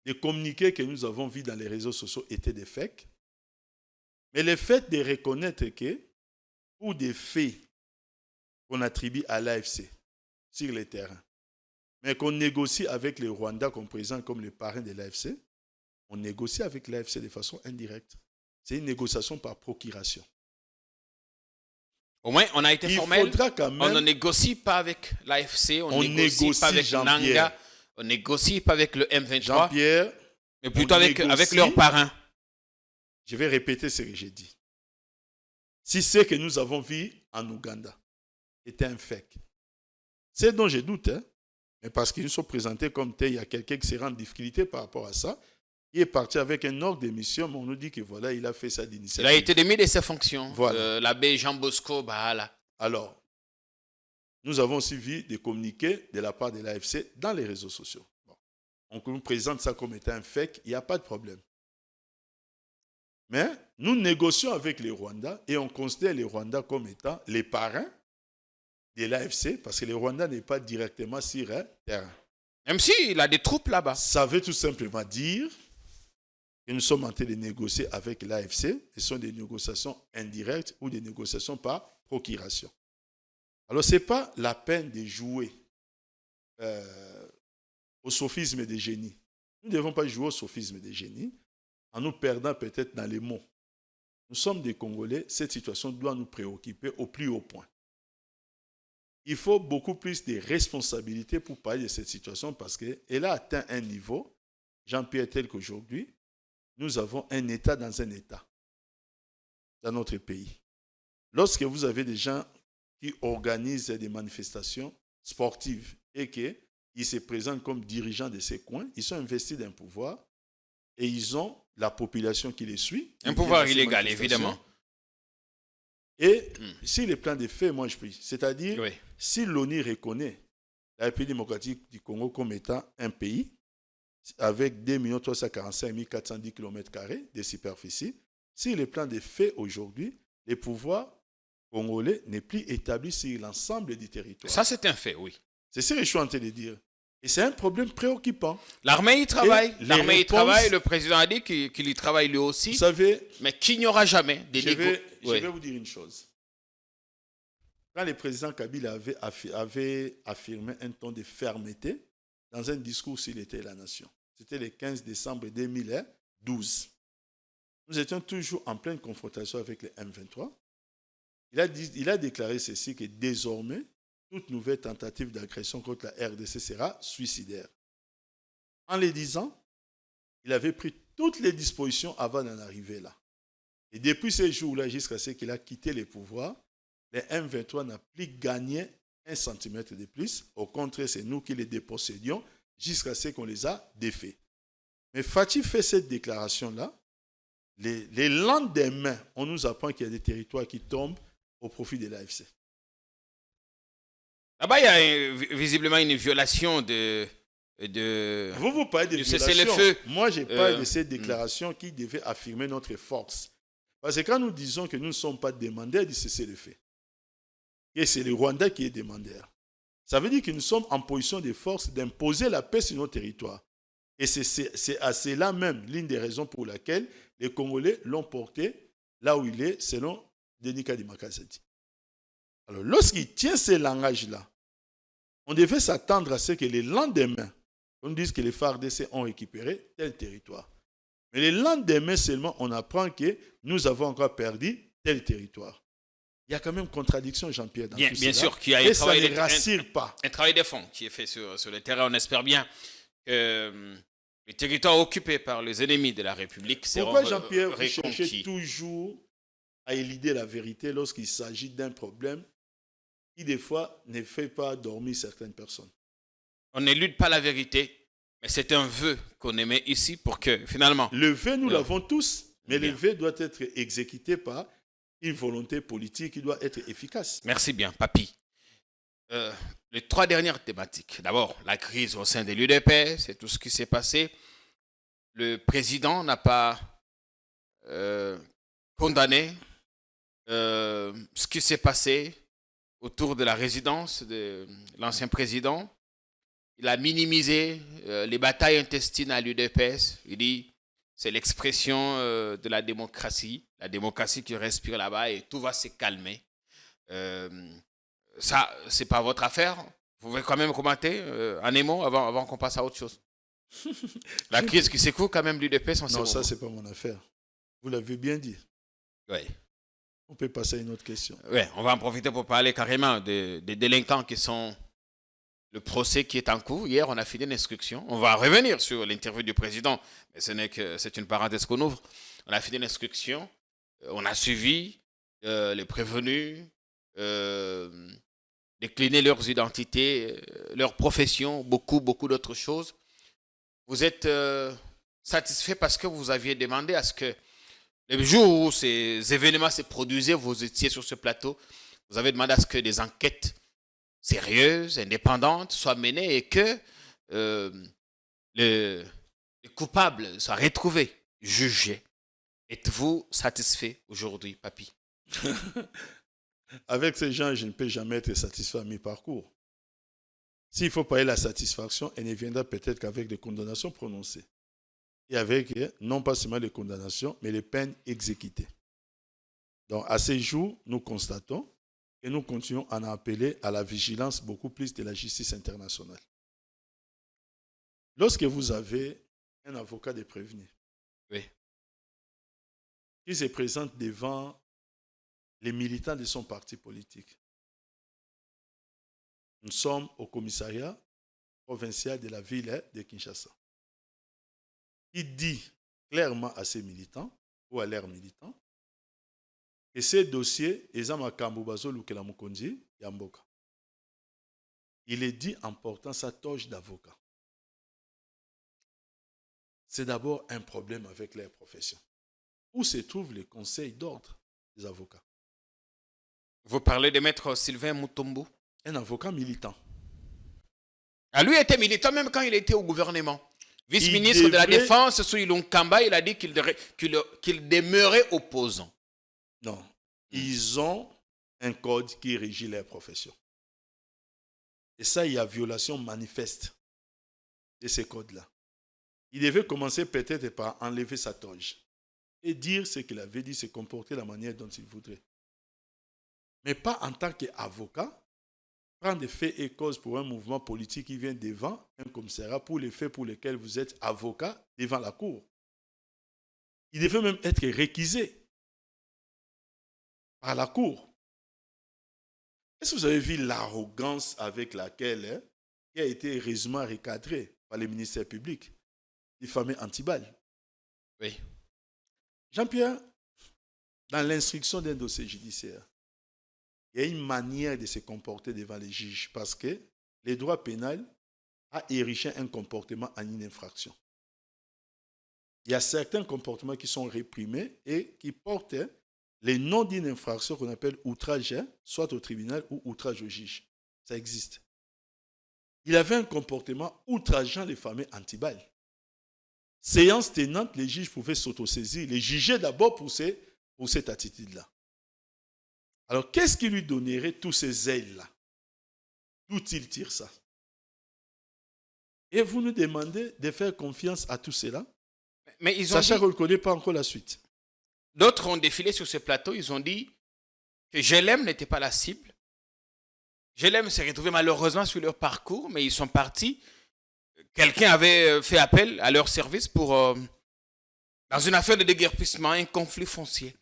les communiqués que nous avons vus dans les réseaux sociaux étaient des fakes, mais le fait de reconnaître que, pour des faits qu'on attribue à l'AFC sur le terrain, mais qu'on négocie avec les Rwandais qu'on présente comme les parrains de l'AFC, on négocie avec l'AFC de façon indirecte. C'est une négociation par procuration. Au moins, on a été formel. Quand même, on ne négocie pas avec l'AFC, on négocie pas avec Nanga, on ne négocie pas avec le M23, Jean-Pierre, mais plutôt avec leurs parrains. Je vais répéter ce que j'ai dit. Si ce que nous avons vu en Ouganda était un fake, c'est dont je doute, mais parce qu'ils nous sont présentés comme tel, il y a quelqu'un qui s'est rendu en difficulté par rapport à ça. Il est parti avec un ordre de mission, mais on nous dit que voilà, il a fait ça d'initiative. Il a été démis de ses fonctions. Voilà. L'abbé Jean Bosco Bahala. Alors, nous avons aussi vu des communiqués de la part de l'AFC dans les réseaux sociaux. Bon. On nous présente ça comme étant un fake, il n'y a pas de problème. Mais nous négocions avec les Rwandais et on considère les Rwandais comme étant les parrains de l'AFC parce que les Rwandais n'est pas directement sur un terrain. Même s'il a des troupes là-bas. Ça veut tout simplement dire que nous sommes en train de négocier avec l'AFC. Ce sont des négociations indirectes ou des négociations par procuration. Alors, ce n'est pas la peine de jouer au sophisme des génies. Nous ne devons pas jouer au sophisme des génies en nous perdant peut-être dans les mots. Nous sommes des Congolais, cette situation doit nous préoccuper au plus haut point. Il faut beaucoup plus de responsabilités pour parler de cette situation parce qu'elle a atteint un niveau, Jean-Pierre, tel qu'aujourd'hui, nous avons un État dans un État, dans notre pays. Lorsque vous avez des gens qui organisent des manifestations sportives et qu'ils se présentent comme dirigeants de ces coins, ils sont investis d'un pouvoir et ils ont la population qui les suit. Un pouvoir illégal, évidemment. Et si les plans de faits, moi je prie, c'est-à-dire oui. Si l'ONU reconnaît la République démocratique du Congo comme étant un pays avec 2 345 410 km² de superficie, si les plans de faits aujourd'hui, les pouvoirs congolais n'est plus établi sur l'ensemble du territoire. Ça, c'est un fait, oui. C'est ce que je suis en train de dire. Et c'est un problème préoccupant. L'armée y travaille. L'armée y travaille. Le président a dit qu'il y travaille lui aussi. Vous savez, mais qu'il n'y aura jamais des négociations. Je vais vous dire une chose. Quand le président Kabila avait affirmé un ton de fermeté dans un discours sur l'État et la nation, c'était le 15 décembre 2012. Nous étions toujours en pleine confrontation avec le M23. Il a déclaré ceci, que désormais, toute nouvelle tentative d'agression contre la RDC sera suicidaire. En le disant, il avait pris toutes les dispositions avant d'en arriver là. Et depuis ce jour-là, jusqu'à ce qu'il a quitté les pouvoirs, le M23 n'a plus gagné 1 centimètre de plus. Au contraire, c'est nous qui les dépossédions jusqu'à ce qu'on les a défaits. Mais Fachi fait cette déclaration-là les lendemains, on nous apprend qu'il y a des territoires qui tombent au profit de l'AFC. Là-bas, il y a visiblement une violation de Vous parlez de violation. cessez-le-feu. Moi, je parle de cette déclaration qui devait affirmer notre force. Parce que quand nous disons que nous ne sommes pas demandeurs du cessez-le-feu, et c'est le Rwanda qui est demandeur, ça veut dire que nous sommes en position de force d'imposer la paix sur nos territoires. Et c'est à cela même l'une des raisons pour laquelle les Congolais l'ont porté là où il est, selon Denis Kadima-Kazadi. Alors, lorsqu'il tient ces langages-là, on devait s'attendre à ce que les lendemains, on dise que les FARDC ont récupéré tel territoire. Mais les lendemains seulement, on apprend que nous avons encore perdu tel territoire. Il y a quand même contradiction, Jean-Pierre, dans tout Bien cela. sûr qu'il y a Et ça ne rassure pas. Un travail de fond qui est fait sur le terrain. On espère bien que les territoires occupés par les ennemis de la République seront Pourquoi, Jean-Pierre, vous reconquis. cherchez toujours à éluder la vérité lorsqu'il s'agit d'un problème qui, des fois, ne fait pas dormir certaines personnes? On n'élude pas la vérité, mais c'est un vœu qu'on émet ici pour que, finalement... Le vœu, nous l'avons tous, mais Bien. le vœu doit être exécuté par une volonté politique qui doit être efficace. Merci bien, Papy. Les 3 dernières thématiques. D'abord, la crise au sein de l'UDP, c'est tout ce qui s'est passé. Le président n'a pas condamné ce qui s'est passé autour de la résidence de l'ancien président. Il a minimisé les batailles intestines à l'UDPS. Il dit c'est l'expression de la démocratie qui respire là-bas et tout va se calmer. Ça, c'est pas votre affaire. Vous pouvez quand même commenter en un mot avant qu'on passe à autre chose. La crise qui secoue quand même l'UDPS en ce Non, moment. ça, c'est pas mon affaire. Vous l'avez bien dit. Oui. On peut passer à une autre question. Ouais, on va en profiter pour parler carrément des délinquants qui sont le procès qui est en cours. Hier, on a fini l'instruction. On va revenir sur l'interview du président, mais c'est une parenthèse qu'on ouvre. On a fini l'instruction. On a suivi les prévenus, décliner leurs identités, leurs professions, beaucoup d'autres choses. Vous êtes satisfait parce que vous aviez demandé à ce que le jour où ces événements se produisaient, vous étiez sur ce plateau, vous avez demandé à ce que des enquêtes sérieuses, indépendantes soient menées et que les coupables soient retrouvés, jugés. Êtes-vous satisfait aujourd'hui, Papy? Avec ces gens, je ne peux jamais être satisfait à mes parcours. S'il faut parler de la satisfaction, elle ne viendra peut-être qu'avec des condamnations prononcées. Et avec, non pas seulement les condamnations, mais les peines exécutées. Donc, à ces jours, nous constatons et nous continuons à en appeler à la vigilance beaucoup plus de la justice internationale. Lorsque vous avez un avocat de prévenu, Oui. qui se présente devant les militants de son parti politique, nous sommes au commissariat provincial de la ville de Kinshasa. Il dit clairement à ses militants ou à leurs militants que ces dossiers, il est dit en portant sa toge d'avocat. C'est d'abord un problème avec leur profession. Où se trouve le conseil d'ordre des avocats? Vous parlez de maître Sylvain Mutombo? Un avocat militant. Ah, lui était militant même quand il était au gouvernement. Vice-ministre de la Défense, sous Ilon Kamba, il a dit qu'il demeurait opposant. Non. Ils ont un code qui régit leur profession. Et ça, il y a violation manifeste de ces codes-là. Il devait commencer peut-être par enlever sa toge et dire ce qu'il avait dit, se comporter de la manière dont il voudrait. Mais pas en tant qu'avocat, prendre des faits et causes pour un mouvement politique qui vient devant un commissariat pour les faits pour lesquels vous êtes avocat devant la cour. Il devait même être réquisé par la cour. Est-ce que vous avez vu l'arrogance avec laquelle qui a été résumé recadré par le ministère public, du fameux Antibal? Oui. Jean-Pierre, dans l'instruction d'un dossier judiciaire, il y a une manière de se comporter devant les juges parce que le droit pénal a érigé un comportement en une infraction. il y a certains comportements qui sont réprimés et qui portent les noms d'une infraction qu'on appelle outrage, soit au tribunal ou outrage au juge. Ça existe. Il avait un comportement outrageant les familles anti-balles. Séance tenante, les juges pouvaient s'autosaisir, les juger d'abord pour cette attitude-là. Alors, qu'est-ce qui lui donnerait tous ces ailes-là? D'où il tire ça? Et vous nous demandez de faire confiance à tout cela, Mais ils ont sachant dit, qu'on ne connaît pas encore la suite. d'autres ont défilé sur ce plateau, ils ont dit que GLM n'était pas la cible. GLM s'est retrouvé malheureusement sur leur parcours, mais ils sont partis. Quelqu'un avait fait appel à leur service pour, dans une affaire de déguerpissement, un conflit foncier.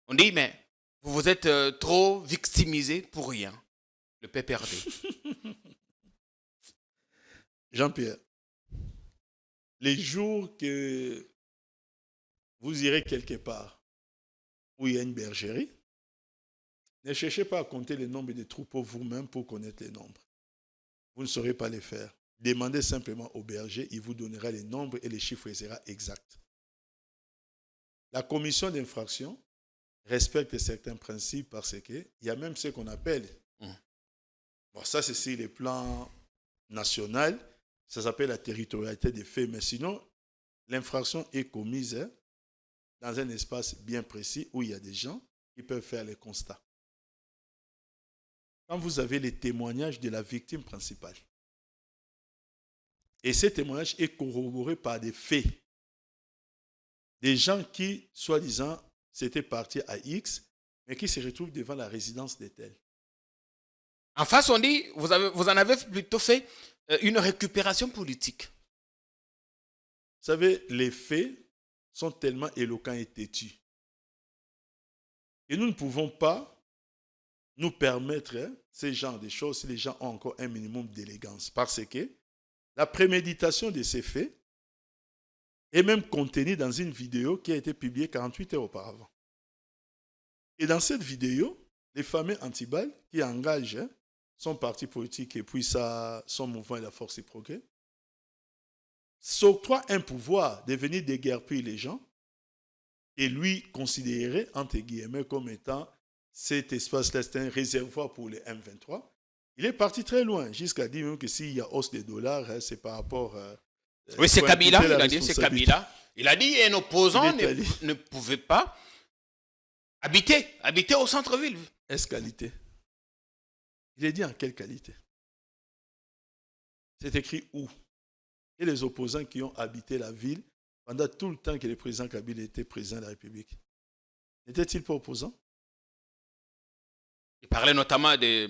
On dit, mais vous vous êtes trop victimisé pour rien, le PPRD. Jean-Pierre, les jours que vous irez quelque part où il y a une bergerie, ne cherchez pas à compter le nombre de troupeaux vous-même pour connaître les nombres. Vous ne saurez pas les faire. Demandez simplement au berger, il vous donnera les nombres et les chiffres sera exact. La commission d'infraction respecte certains principes parce qu'il y a même ce qu'on appelle, bon, ça c'est sur le plan national, ça s'appelle la territorialité des faits, mais sinon, l'infraction est commise dans un espace bien précis où il y a des gens qui peuvent faire les constats. Quand vous avez les témoignages de la victime principale, et ces témoignages est corroboré par des faits, des gens qui, soi-disant, s'étaient partis à X, mais qui se retrouvent devant la résidence des tels. En face, on dit, vous en avez plutôt fait une récupération politique. Vous savez, les faits sont tellement éloquents et têtus. Et nous ne pouvons pas nous permettre ces genres de choses si les gens ont encore un minimum d'élégance. Parce que la préméditation de ces faits est même contenue dans une vidéo qui a été publiée 48 heures auparavant. Et dans cette vidéo, les familles anti-balles qui engagent son parti politique et puis son mouvement et la force et progrès s'octroient un pouvoir de venir déguerpir les gens et lui considérer, entre guillemets, comme étant cet espace-là, c'est un réservoir pour les M23. Il est parti très loin, jusqu'à dire même que s'il y a hausse des dollars, c'est par rapport... oui, c'est Kabila, il a dit, c'est Kabila. Il a dit qu'un opposant ne pouvait pas habiter au centre-ville. Est-ce qualité? Il est dit en quelle qualité? C'est écrit où? Et les opposants qui ont habité la ville pendant tout le temps que le président Kabila était président de la République, n'était-il pas opposant? Il parlait notamment des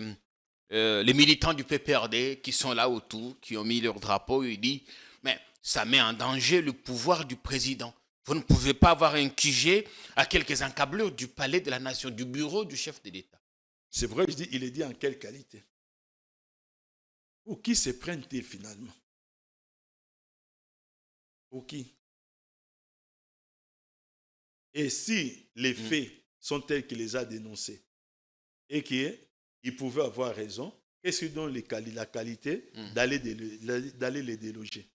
les militants du PPRD qui sont là autour, qui ont mis leur drapeau. Il dit, mais ça met en danger le pouvoir du président. Vous ne pouvez pas avoir un QG à quelques encablures du palais de la nation, du bureau du chef de l'État. C'est vrai, je dis, il est dit en quelle qualité? Pour qui se prennent-ils finalement? Pour qui? Et si les faits sont tels qu'il les a dénoncés et qu'il pouvait avoir raison, qu'est-ce qui donne la qualité d'aller les déloger?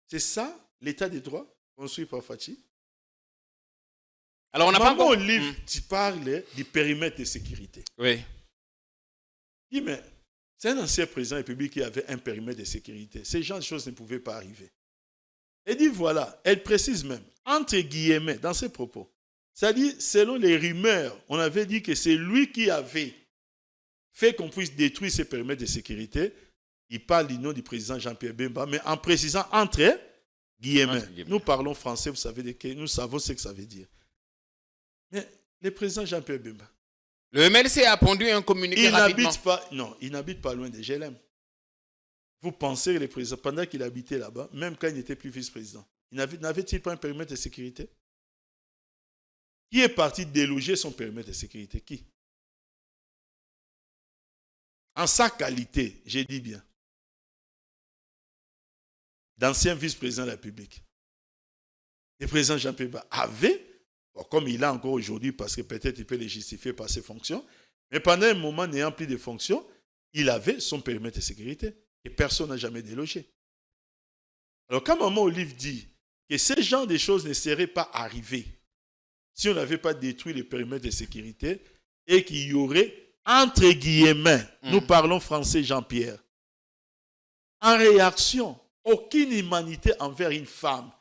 C'est ça, l'état des droits construit par Fachi. Alors on n'a pas encore... Mon livre, tu parles du périmètre de sécurité. Oui. Il dit, mais c'est un ancien président de la République qui avait un périmètre de sécurité. Ces genres de choses ne pouvaient pas arriver. Elle dit, voilà, elle précise même, entre guillemets, dans ses propos, c'est-à-dire, selon les rumeurs, on avait dit que c'est lui qui avait fait qu'on puisse détruire ces périmètres de sécurité. Il parle du nom du président Jean-Pierre Bemba, mais en précisant entre guillemets. Nous parlons français, vous savez, nous savons ce que ça veut dire. Mais le président Jean-Pierre Bemba, le MLC a pondu un communiqué rapidement. Il n'habite pas loin de GLM. Vous pensez que le président, pendant qu'il habitait là-bas, même quand il n'était plus vice-président, n'avait-il pas un périmètre de sécurité? Qui est parti déloger son périmètre de sécurité? Qui? En sa qualité, j'ai dit bien, d'ancien vice-président de la République. Le président Jean-Pierre Bemba avait, comme il a encore aujourd'hui, parce que peut-être il peut les justifier par ses fonctions, mais pendant un moment n'ayant plus de fonctions, il avait son périmètre de sécurité et personne n'a jamais délogé. Alors quand Maman Olive dit que ce genre de choses ne seraient pas arrivées si on n'avait pas détruit les périmètres de sécurité et qu'il y aurait, entre guillemets, nous parlons français, Jean-Pierre, en réaction, aucune humanité envers une femme.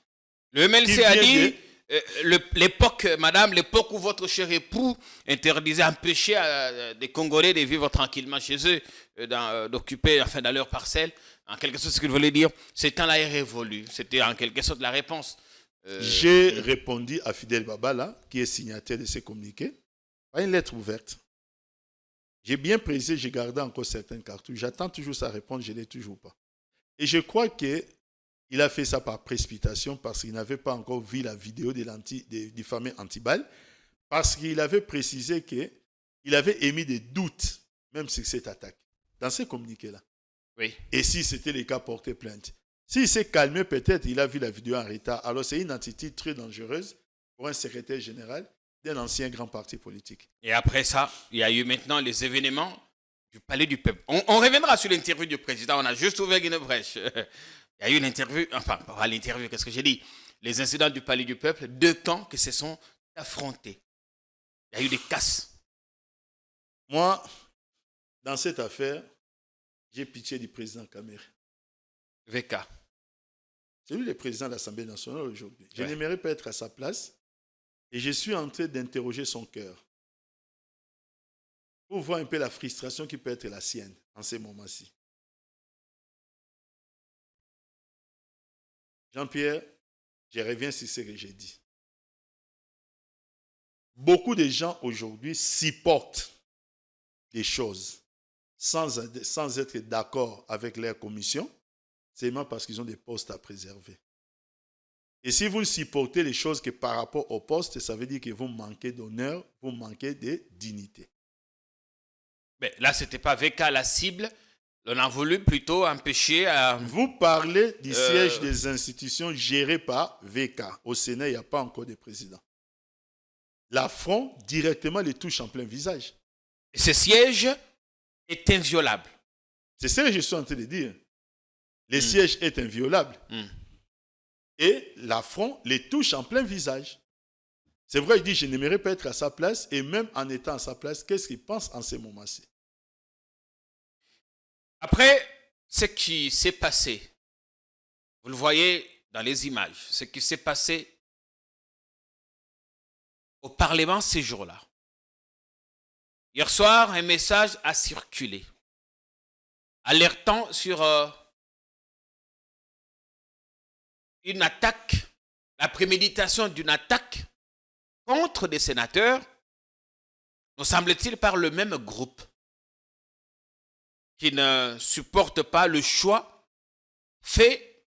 Le MLC a dit, l'époque, madame, l'époque où votre cher époux interdisait, empêchait des Congolais de vivre tranquillement chez eux, d'occuper, enfin, dans leur parcelle, en quelque sorte, ce qu'il voulait dire, ce temps-là est révolu. C'était en quelque sorte la réponse. J'ai répondu à Fidel Babala, qui est signataire de ces communiqués, par une lettre ouverte. J'ai bien précisé, j'ai gardé encore certaines cartouches. J'attends toujours sa réponse, je ne l'ai toujours pas. Et je crois qu'il a fait ça par précipitation parce qu'il n'avait pas encore vu la vidéo du fameux Antibal, parce qu'il avait précisé qu'il avait émis des doutes, même sur cette attaque, dans ces communiqués-là. Oui. Et si c'était le cas, porter plainte. S'il s'est calmé, peut-être, il a vu la vidéo en retard. Alors, c'est une attitude très dangereuse pour un secrétaire général d'un ancien grand parti politique. Et après ça, il y a eu maintenant les événements du Palais du Peuple. On reviendra sur l'interview du président. On a juste ouvert une brèche. Il y a eu une interview, enfin, pas l'interview, qu'est-ce que j'ai dit? Les incidents du Palais du Peuple, 2 camps qui se sont affrontés. Il y a eu des casses. Moi, dans cette affaire, j'ai pitié du président Kamere. VK. C'est lui le président de l'Assemblée nationale aujourd'hui. Je n'aimerais pas être à sa place et je suis en train d'interroger son cœur pour voir un peu la frustration qui peut être la sienne en ces moments-ci. Jean-Pierre, je reviens sur ce que j'ai dit. Beaucoup de gens aujourd'hui supportent des choses sans être d'accord avec leur commission, seulement parce qu'ils ont des postes à préserver. Et si vous supportez les choses que par rapport au poste, ça veut dire que vous manquez d'honneur, vous manquez de dignité. Mais là, ce n'était pas VK la cible. On a voulu plutôt empêcher... Vous parlez du siège des institutions gérées par VK. Au Sénat, il n'y a pas encore de président. L'affront directement les touche en plein visage. Et ce siège est inviolable. C'est ce que je suis en train de dire. Le siège est inviolable. Et l'affront les touche en plein visage. C'est vrai, il dit, je n'aimerais pas être à sa place, et même en étant à sa place, qu'est-ce qu'il pense en ces moments-ci? Après, ce qui s'est passé, vous le voyez dans les images, ce qui s'est passé au Parlement ces jours-là. Hier soir, un message a circulé, alertant sur une attaque, la préméditation d'une attaque contre des sénateurs, nous semble-t-il par le même groupe, qui ne supportent pas le choix fait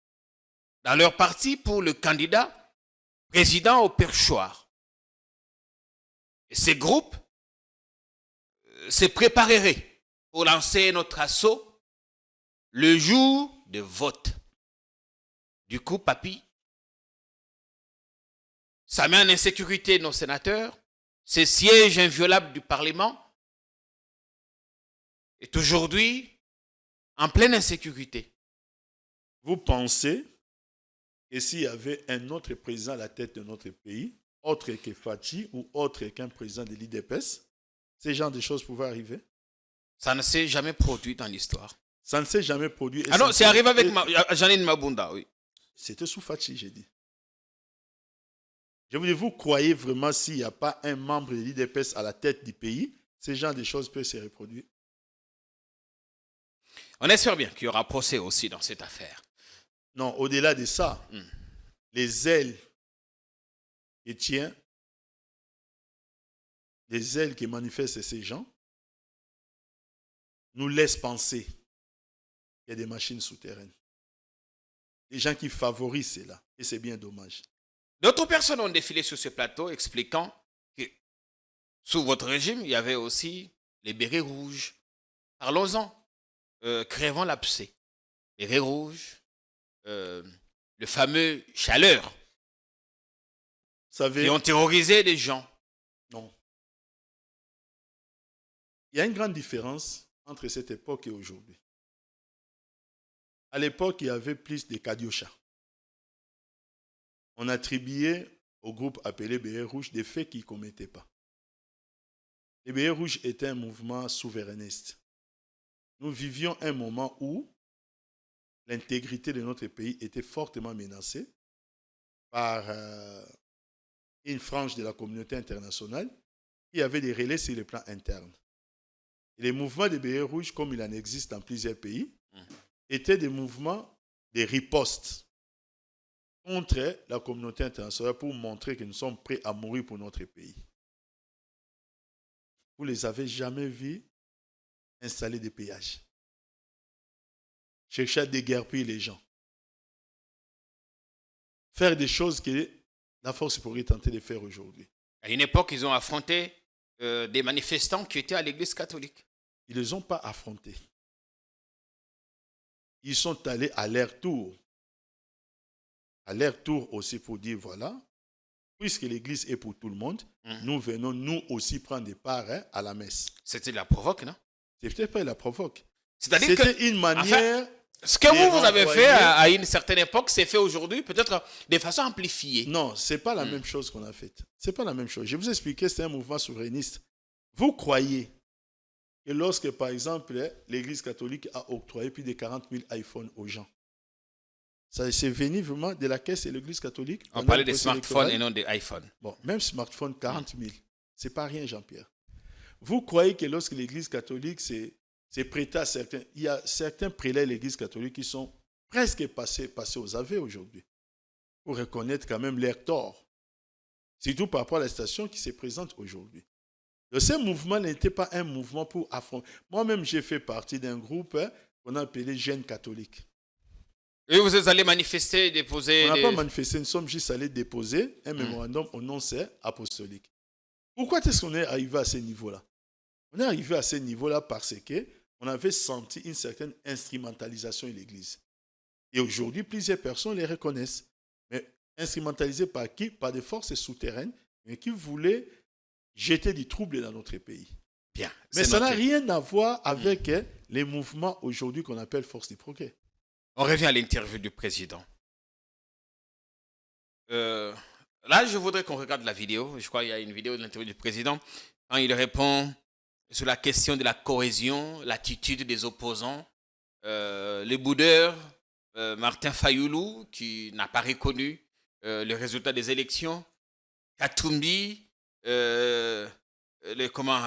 dans leur parti pour le candidat président au perchoir. Et ces groupes se prépareraient pour lancer notre assaut le jour de vote. Du coup, papy, ça met en insécurité nos sénateurs, ces sièges inviolables du Parlement est aujourd'hui en pleine insécurité. Vous pensez que s'il y avait un autre président à la tête de notre pays, autre que Fachi ou autre qu'un président de l'IDPS, ce genre de choses pouvaient arriver? Ça ne s'est jamais produit dans l'histoire. Ça ne s'est jamais produit. Ah non, c'est arrivé avec Janine Mabunda, oui. C'était sous Fachi, j'ai dit. Je vous dis, vous croyez vraiment s'il n'y a pas un membre de l'IDPS à la tête du pays, ce genre de choses peuvent se reproduire? On espère bien qu'il y aura procès aussi dans cette affaire. Non, au-delà de ça, les ailes qui tiennent, les ailes qui manifestent ces gens, nous laissent penser qu'il y a des machines souterraines. Des gens qui favorisent cela. Et c'est bien dommage. D'autres personnes ont défilé sur ce plateau expliquant que sous votre régime, il y avait aussi les bérets rouges. Parlons-en. Crevons l'abcès. Les bérets rouges. Le fameux chaleur. Vous savez, qui ont terrorisé des gens. non. Il y a une grande différence entre cette époque et aujourd'hui. À l'époque, il y avait plus de Kadiocha. on attribuait au groupe appelé Bérets Rouges des faits qu'ils ne commettaient pas. Les Bérets Rouges étaient un mouvement souverainiste. Nous vivions un moment où l'intégrité de notre pays était fortement menacée par une frange de la communauté internationale qui avait des relais sur le plan interne. Et les mouvements des Bérets Rouges, comme il en existe dans plusieurs pays, étaient des mouvements de riposte contre la communauté internationale pour montrer que nous sommes prêts à mourir pour notre pays. Vous ne les avez jamais vus installer des péages, chercher à déguerpir les gens, faire des choses que la force pourrait tenter de faire aujourd'hui. À une époque, ils ont affronté des manifestants qui étaient à l'église catholique. Ils ne les ont pas affrontés. Ils sont allés à leur tour. À leur tour aussi pour dire, voilà, puisque l'église est pour tout le monde, nous venons nous aussi prendre des parts à la messe. C'était la provoque, non? C'était pas la provoque. C'est-à-dire C'était que, une manière... enfin, ce que vous avez fait à une certaine époque, c'est fait aujourd'hui, peut-être de façon amplifiée. Non, ce n'est pas la même chose qu'on a faite. Ce n'est pas la même chose. Je vais vous expliquer, c'est un mouvement souverainiste. Vous croyez que lorsque, par exemple, l'Église catholique a octroyé plus de 40 000 iPhones aux gens, ça c'est venu vraiment de la caisse de l'Église catholique. On parlait des smartphones et non des iPhones. Bon, même smartphone, 40 000. Ce n'est pas rien, Jean-Pierre. Vous croyez que lorsque l'Église catholique s'est prêtée à certains... Il y a certains prélats de l'Église catholique qui sont presque passés aux aveux aujourd'hui pour reconnaître quand même leur tort. Surtout par rapport à la situation qui se présente aujourd'hui. Ce mouvement n'était pas un mouvement pour affronter. Moi-même, j'ai fait partie d'un groupe qu'on a appelé Jeunes catholiques. Et vous êtes allé manifester, déposer... On n'a pas manifesté, nous sommes juste allés déposer un mémorandum au nom apostolique. Pourquoi est-ce qu'on est arrivé à ce niveau-là? On est arrivé à ce niveau-là parce qu'on avait senti une certaine instrumentalisation de l'Église. Et aujourd'hui, plusieurs personnes les reconnaissent. Mais instrumentalisées par qui? Par des forces souterraines, mais qui voulaient jeter du trouble dans notre pays. Bien. Mais ça n'a rien à voir avec les mouvements aujourd'hui qu'on appelle force du progrès. On revient à l'interview du président. Là, je voudrais qu'on regarde la vidéo. Je crois qu'il y a une vidéo de l'interview du président. Quand il répond sur la question de la cohésion, l'attitude des opposants, les boudeurs, Martin Fayoulou, qui n'a pas reconnu le résultat des élections, Katumbi, comment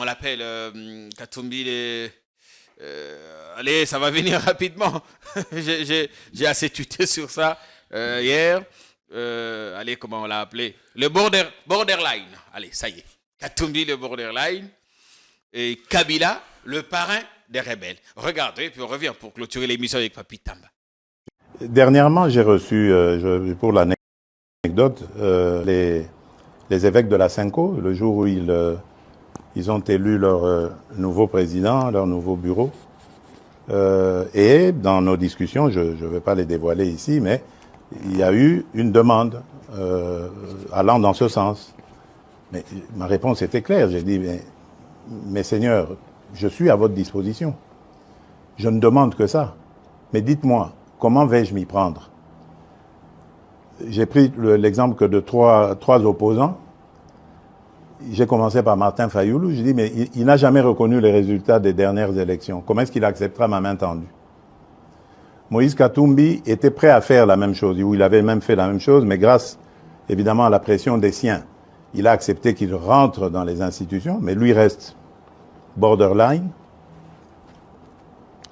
on l'appelle, Katumbi, allez, ça va venir rapidement. J'ai assez tuté sur ça hier. Allez, comment on l'a appelé? Le borderline. Allez, ça y est. Katumbi, le borderline. Et Kabila, le parrain des rebelles. Regardez, puis on revient pour clôturer l'émission avec Papi Tamba. Dernièrement, j'ai reçu, pour l'anecdote, les évêques de la Cinco, le jour où ils ont élu leur nouveau président, leur nouveau bureau. Et dans nos discussions, je ne vais pas les dévoiler ici, mais il y a eu une demande allant dans ce sens. Mais ma réponse était claire. J'ai dit, mais Seigneur, je suis à votre disposition. Je ne demande que ça. Mais dites-moi, comment vais-je m'y prendre? J'ai pris l'exemple que de trois opposants. J'ai commencé par Martin Fayoulou. Je dis, mais il n'a jamais reconnu les résultats des dernières élections. Comment est-ce qu'il acceptera ma main tendue? Moïse Katumbi était prêt à faire la même chose, ou il avait même fait la même chose, mais grâce, évidemment, à la pression des siens, il a accepté qu'il rentre dans les institutions, mais lui reste borderline.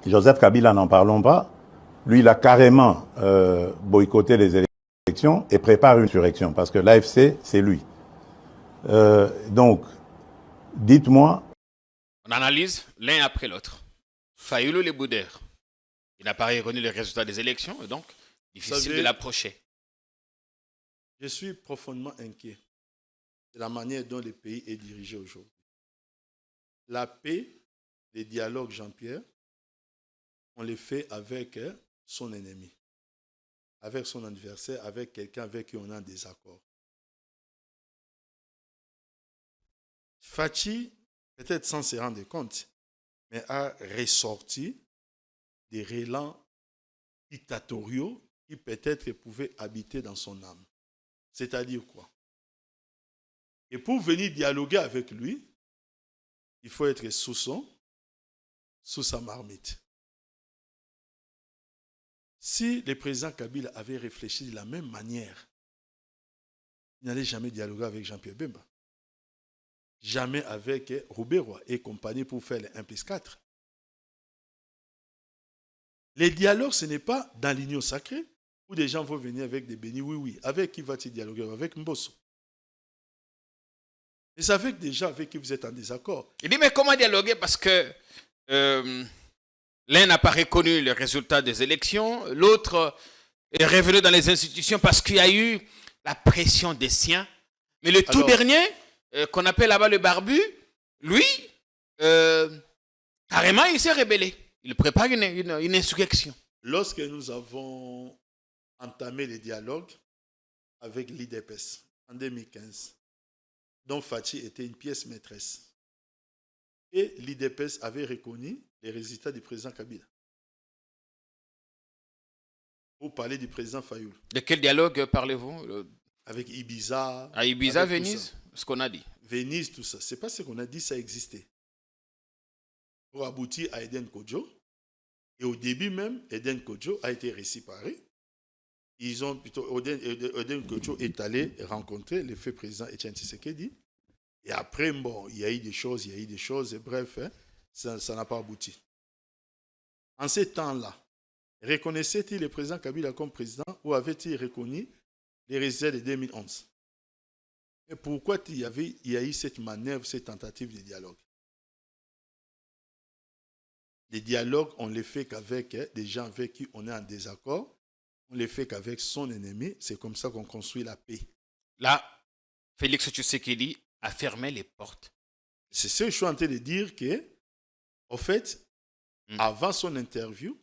Joseph Kabila, n'en parlons pas. Lui, il a carrément boycotté les élections et prépare une insurrection, parce que l'AFC, c'est lui. Donc, dites-moi... On analyse l'un après l'autre. Fayoulou, les boudeurs. Il n'a pas reconnu les résultats des élections, et donc, difficile de l'approcher. Je suis profondément inquiet de la manière dont le pays est dirigé aujourd'hui. La paix, les dialogues, Jean-Pierre, on les fait avec son ennemi, avec son adversaire, avec quelqu'un avec qui on a un désaccord. Fachi, peut-être sans se rendre compte, mais a ressorti des relents dictatoriaux qui peut-être pouvaient habiter dans son âme. C'est-à-dire quoi? Et pour venir dialoguer avec lui, il faut être sous sa marmite. Si le président Kabila avait réfléchi de la même manière, il n'allait jamais dialoguer avec Jean-Pierre Bemba. Jamais avec Roubaix-Roy et compagnie pour faire les 1+4. Les dialogues, ce n'est pas dans l'union sacrée où des gens vont venir avec des bénis, oui. Avec qui va-t-il dialoguer? Avec Mbosso. Mais c'est avec des gens avec qui vous êtes en désaccord. Il dit, mais comment dialoguer? Parce que l'un n'a pas reconnu le résultat des élections, l'autre est revenu dans les institutions parce qu'il y a eu la pression des siens. Mais le tout dernier, qu'on appelle là-bas le barbu, lui, carrément, il s'est rébellé. Il prépare une insurrection. Lorsque nous avons entamé les dialogues avec l'IDPS en 2015, dont Fachi était une pièce maîtresse, et l'IDPS avait reconnu les résultats du président Kabila. Vous parlez du président Fayoul. De quel dialogue parlez-vous? Avec Ibiza. À Ibiza, Venise, ce qu'on a dit. Venise, tout ça. Ce n'est pas ce qu'on a dit, ça existait. Pour aboutir à Eden Kodjo. Et au début même, Eden Kodjo a été réciparé. Eden Kodjo est allé rencontrer le fait président Etienne Tshisekedi. Et après, bon, il y a eu des choses, et bref, ça n'a pas abouti. En ces temps-là, reconnaissait-il le président Kabila comme président ou avait-il reconnu les résultats de 2011? Et pourquoi il y a eu cette manœuvre, cette tentative de dialogue? Les dialogues, on ne les fait qu'avec des gens avec qui on est en désaccord. On ne les fait qu'avec son ennemi. C'est comme ça qu'on construit la paix. Là, Félix Tshisekedi a fermé les portes. C'est ce que je suis en train de dire que, en fait, avant son interview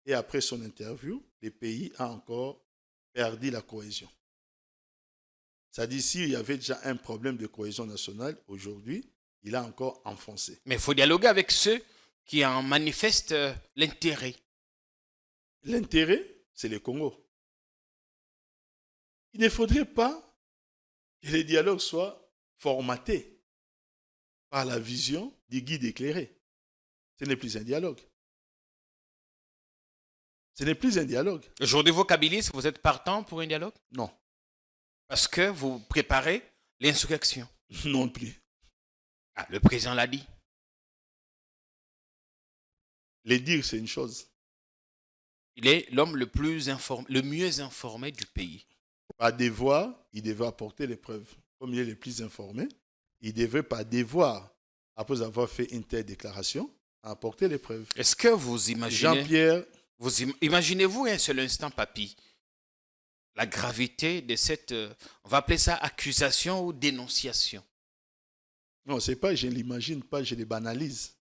et après son interview, le pays a encore perdu la cohésion. C'est-à-dire, s'il y avait déjà un problème de cohésion nationale, aujourd'hui, il a encore enfoncé. Mais il faut dialoguer avec ceux qui en manifestent l'intérêt. L'intérêt, c'est le Congo. Il ne faudrait pas que les dialogues soient formatés par la vision du guide éclairé. Ce n'est plus un dialogue. Ce n'est plus un dialogue. Aujourd'hui, vous, Kabilistes, vous êtes partant pour un dialogue? Non. Parce que vous préparez l'insurrection. Non plus. Ah, le président l'a dit. Les dire, c'est une chose. Il est l'homme le mieux informé du pays. Par devoir, il devait apporter les preuves. Comme il est le plus informé, il devrait par devoir, après avoir fait une telle déclaration, apporter les preuves. Est-ce que vous imaginez... Jean-Pierre... Imaginez-vous un seul instant, papy, la gravité de cette... on va appeler ça accusation ou dénonciation. Non, c'est pas je ne l'imagine pas, je les banalise.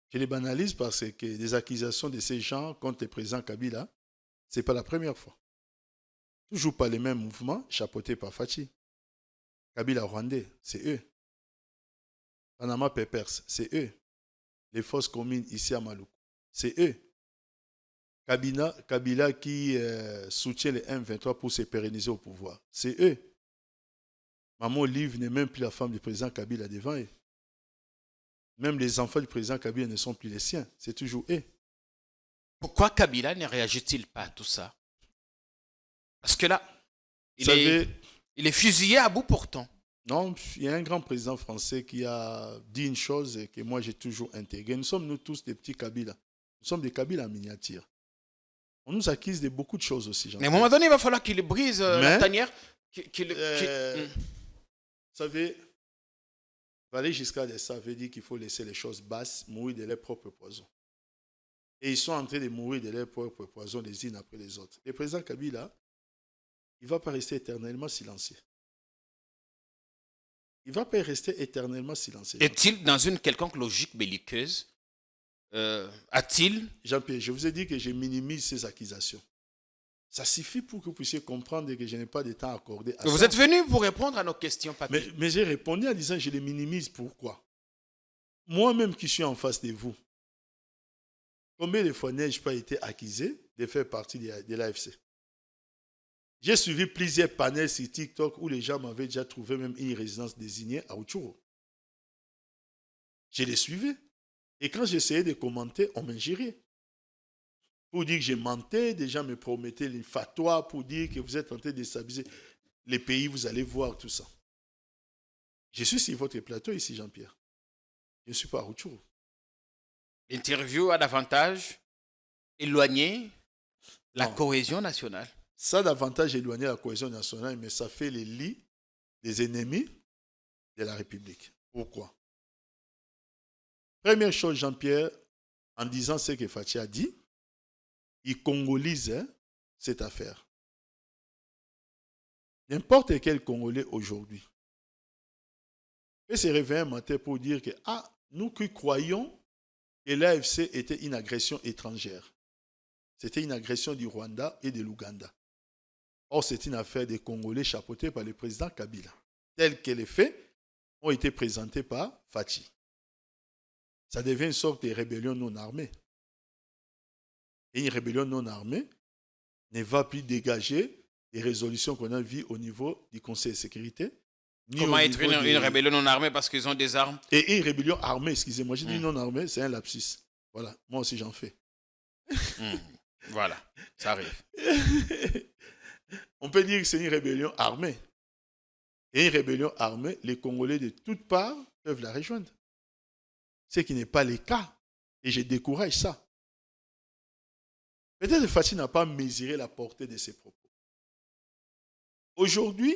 Je les banalise parce que des accusations de ces gens contre le président Kabila, ce n'est pas la première fois. Toujours pas les mêmes mouvements, chapeautés par Fachi. Kabila Rwandais, c'est eux. Panama Papers, c'est eux. Les forces communes ici à Maluku, c'est eux. Kabila qui soutient les M23 pour se pérenniser au pouvoir, c'est eux. Maman Olive n'est même plus la femme du président Kabila devant eux. Même les enfants du président Kabila ne sont plus les siens. C'est toujours eux. Pourquoi Kabila ne réagit-il pas à tout ça? Parce que là, il est fusillé à bout portant. Non, il y a un grand président français qui a dit une chose et que moi j'ai toujours intégrée. Nous sommes nous tous des petits Kabila. Nous sommes des Kabila en miniature. On nous accuse de beaucoup de choses aussi. Mais à un moment donné, il va falloir qu'il brise la tanière. Vous savez, aller jusqu'à ça veut dire qu'il faut laisser les choses basses mourir de leur propre poison. Et ils sont en train de mourir de leur propre poison les unes après les autres. Le président Kabila, il ne va pas rester éternellement silencieux. Il ne va pas rester éternellement silencieux. Est-il dans une quelconque logique belliqueuse? A-t-il... Jean-Pierre, je vous ai dit que je minimise ces accusations. Ça suffit pour que vous puissiez comprendre que je n'ai pas de temps accordé à ça. Vous êtes venu pour répondre à nos questions, papy. Mais j'ai répondu en disant que je les minimise. Pourquoi? Moi-même qui suis en face de vous, combien de fois n'ai-je pas été accusé de faire partie de l'AFC? J'ai suivi plusieurs panels sur TikTok où les gens m'avaient déjà trouvé même une résidence désignée à Rutshuru. Je les suivais. Et quand j'essayais de commenter, on m'ingérait. Pour dire que j'ai mentais, des gens me promettaient les fatwas pour dire que vous êtes en train de déstabiliser les pays, vous allez voir tout ça. Je suis sur votre plateau ici, Jean-Pierre. Je ne suis pas à Rutshuru. L'interview a davantage éloigné la Non. cohésion nationale. Ça a davantage éloigné la cohésion nationale, mais ça fait les lits des ennemis de la République. Pourquoi? Première chose, Jean-Pierre, en disant ce que Fachi a dit, il congolise cette affaire. N'importe quel Congolais aujourd'hui peut se réveiller un matin pour dire que nous qui croyons que l'AFC était une agression étrangère. C'était une agression du Rwanda et de l'Ouganda. Or, c'est une affaire des Congolais chapeautée par le président Kabila. Tels que les faits ont été présentés par Fachi. Ça devient une sorte de rébellion non armée. Et une rébellion non armée ne va plus dégager les résolutions qu'on a vues au niveau du Conseil de sécurité. Comment être une rébellion non armée parce qu'ils ont des armes? Et une rébellion armée, excusez-moi, j'ai dit non armée, c'est un lapsus. Voilà, moi aussi j'en fais. Voilà, ça arrive. On peut dire que c'est une rébellion armée. Et une rébellion armée, les Congolais de toutes parts peuvent la rejoindre. Ce qui n'est pas le cas. Et je décourage ça. Peut-être que Fachi n'a pas mesuré la portée de ses propos. Aujourd'hui,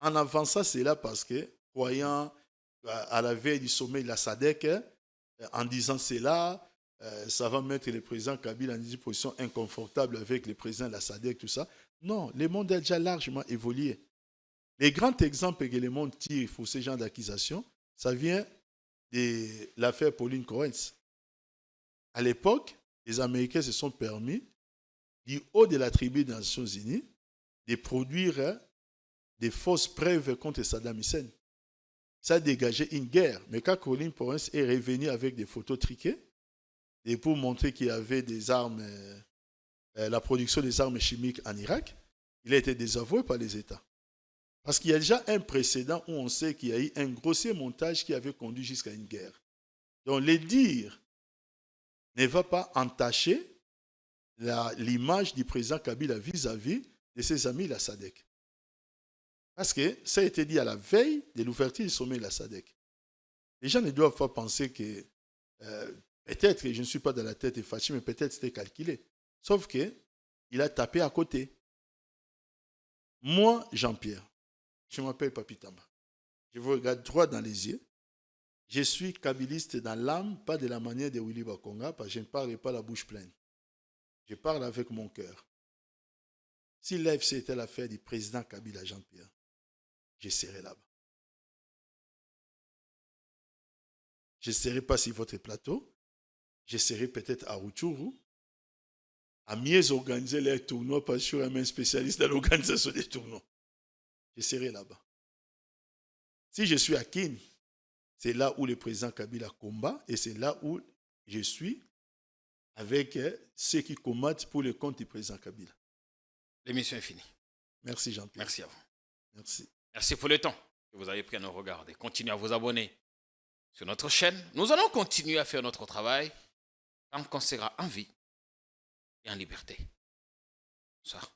en avançant cela parce que, croyant à la veille du sommet de la SADC, en disant cela, ça va mettre le président Kabila dans une position inconfortable avec le président de la SADC, tout ça. Non, le monde a déjà largement évolué. Les grands exemples que le monde tire pour ce genre d'accusation, ça vient de l'affaire Pauline Coens. À l'époque, les Américains se sont permis, du haut de la tribu des Nations Unies, de produire des fausses preuves contre Saddam Hussein. Ça a dégagé une guerre. Mais quand Pauline Coens est revenu avec des photos triquées, et pour montrer qu'il y avait des armes, la production des armes chimiques en Irak, il a été désavoué par les États. Parce qu'il y a déjà un précédent où on sait qu'il y a eu un grossier montage qui avait conduit jusqu'à une guerre. Donc, les dires ne va pas entacher l'image du président Kabila vis-à-vis de ses amis la SADC. Parce que ça a été dit à la veille de l'ouverture du sommet de la SADC. Les gens ne doivent pas penser que peut-être que je ne suis pas dans la tête de Fachi, mais peut-être c'était calculé. Sauf qu'il a tapé à côté. Moi, Jean-Pierre, je m'appelle Papi Tamba. Je vous regarde droit dans les yeux. Je suis kabiliste dans l'âme, pas de la manière de Willy Bakonga, parce que je ne parle pas la bouche pleine. Je parle avec mon cœur. Si l'AFC était l'affaire du président Kabila Jean-Pierre, je serais là-bas. Je ne serais pas sur votre plateau. Je serais peut-être à Rutshuru, à mieux organiser les tournois, parce que je suis un spécialiste dans l'organisation des tournois. Je serai là-bas. Si je suis à Kin, c'est là où le président Kabila combat et c'est là où je suis avec ceux qui combattent pour le compte du président Kabila. L'émission est finie. Merci Jean-Pierre. Merci à vous. Merci. Merci pour le temps que vous avez pris à nous regarder. Continuez à vous abonner sur notre chaîne. Nous allons continuer à faire notre travail tant qu'on sera en vie et en liberté. Bonsoir.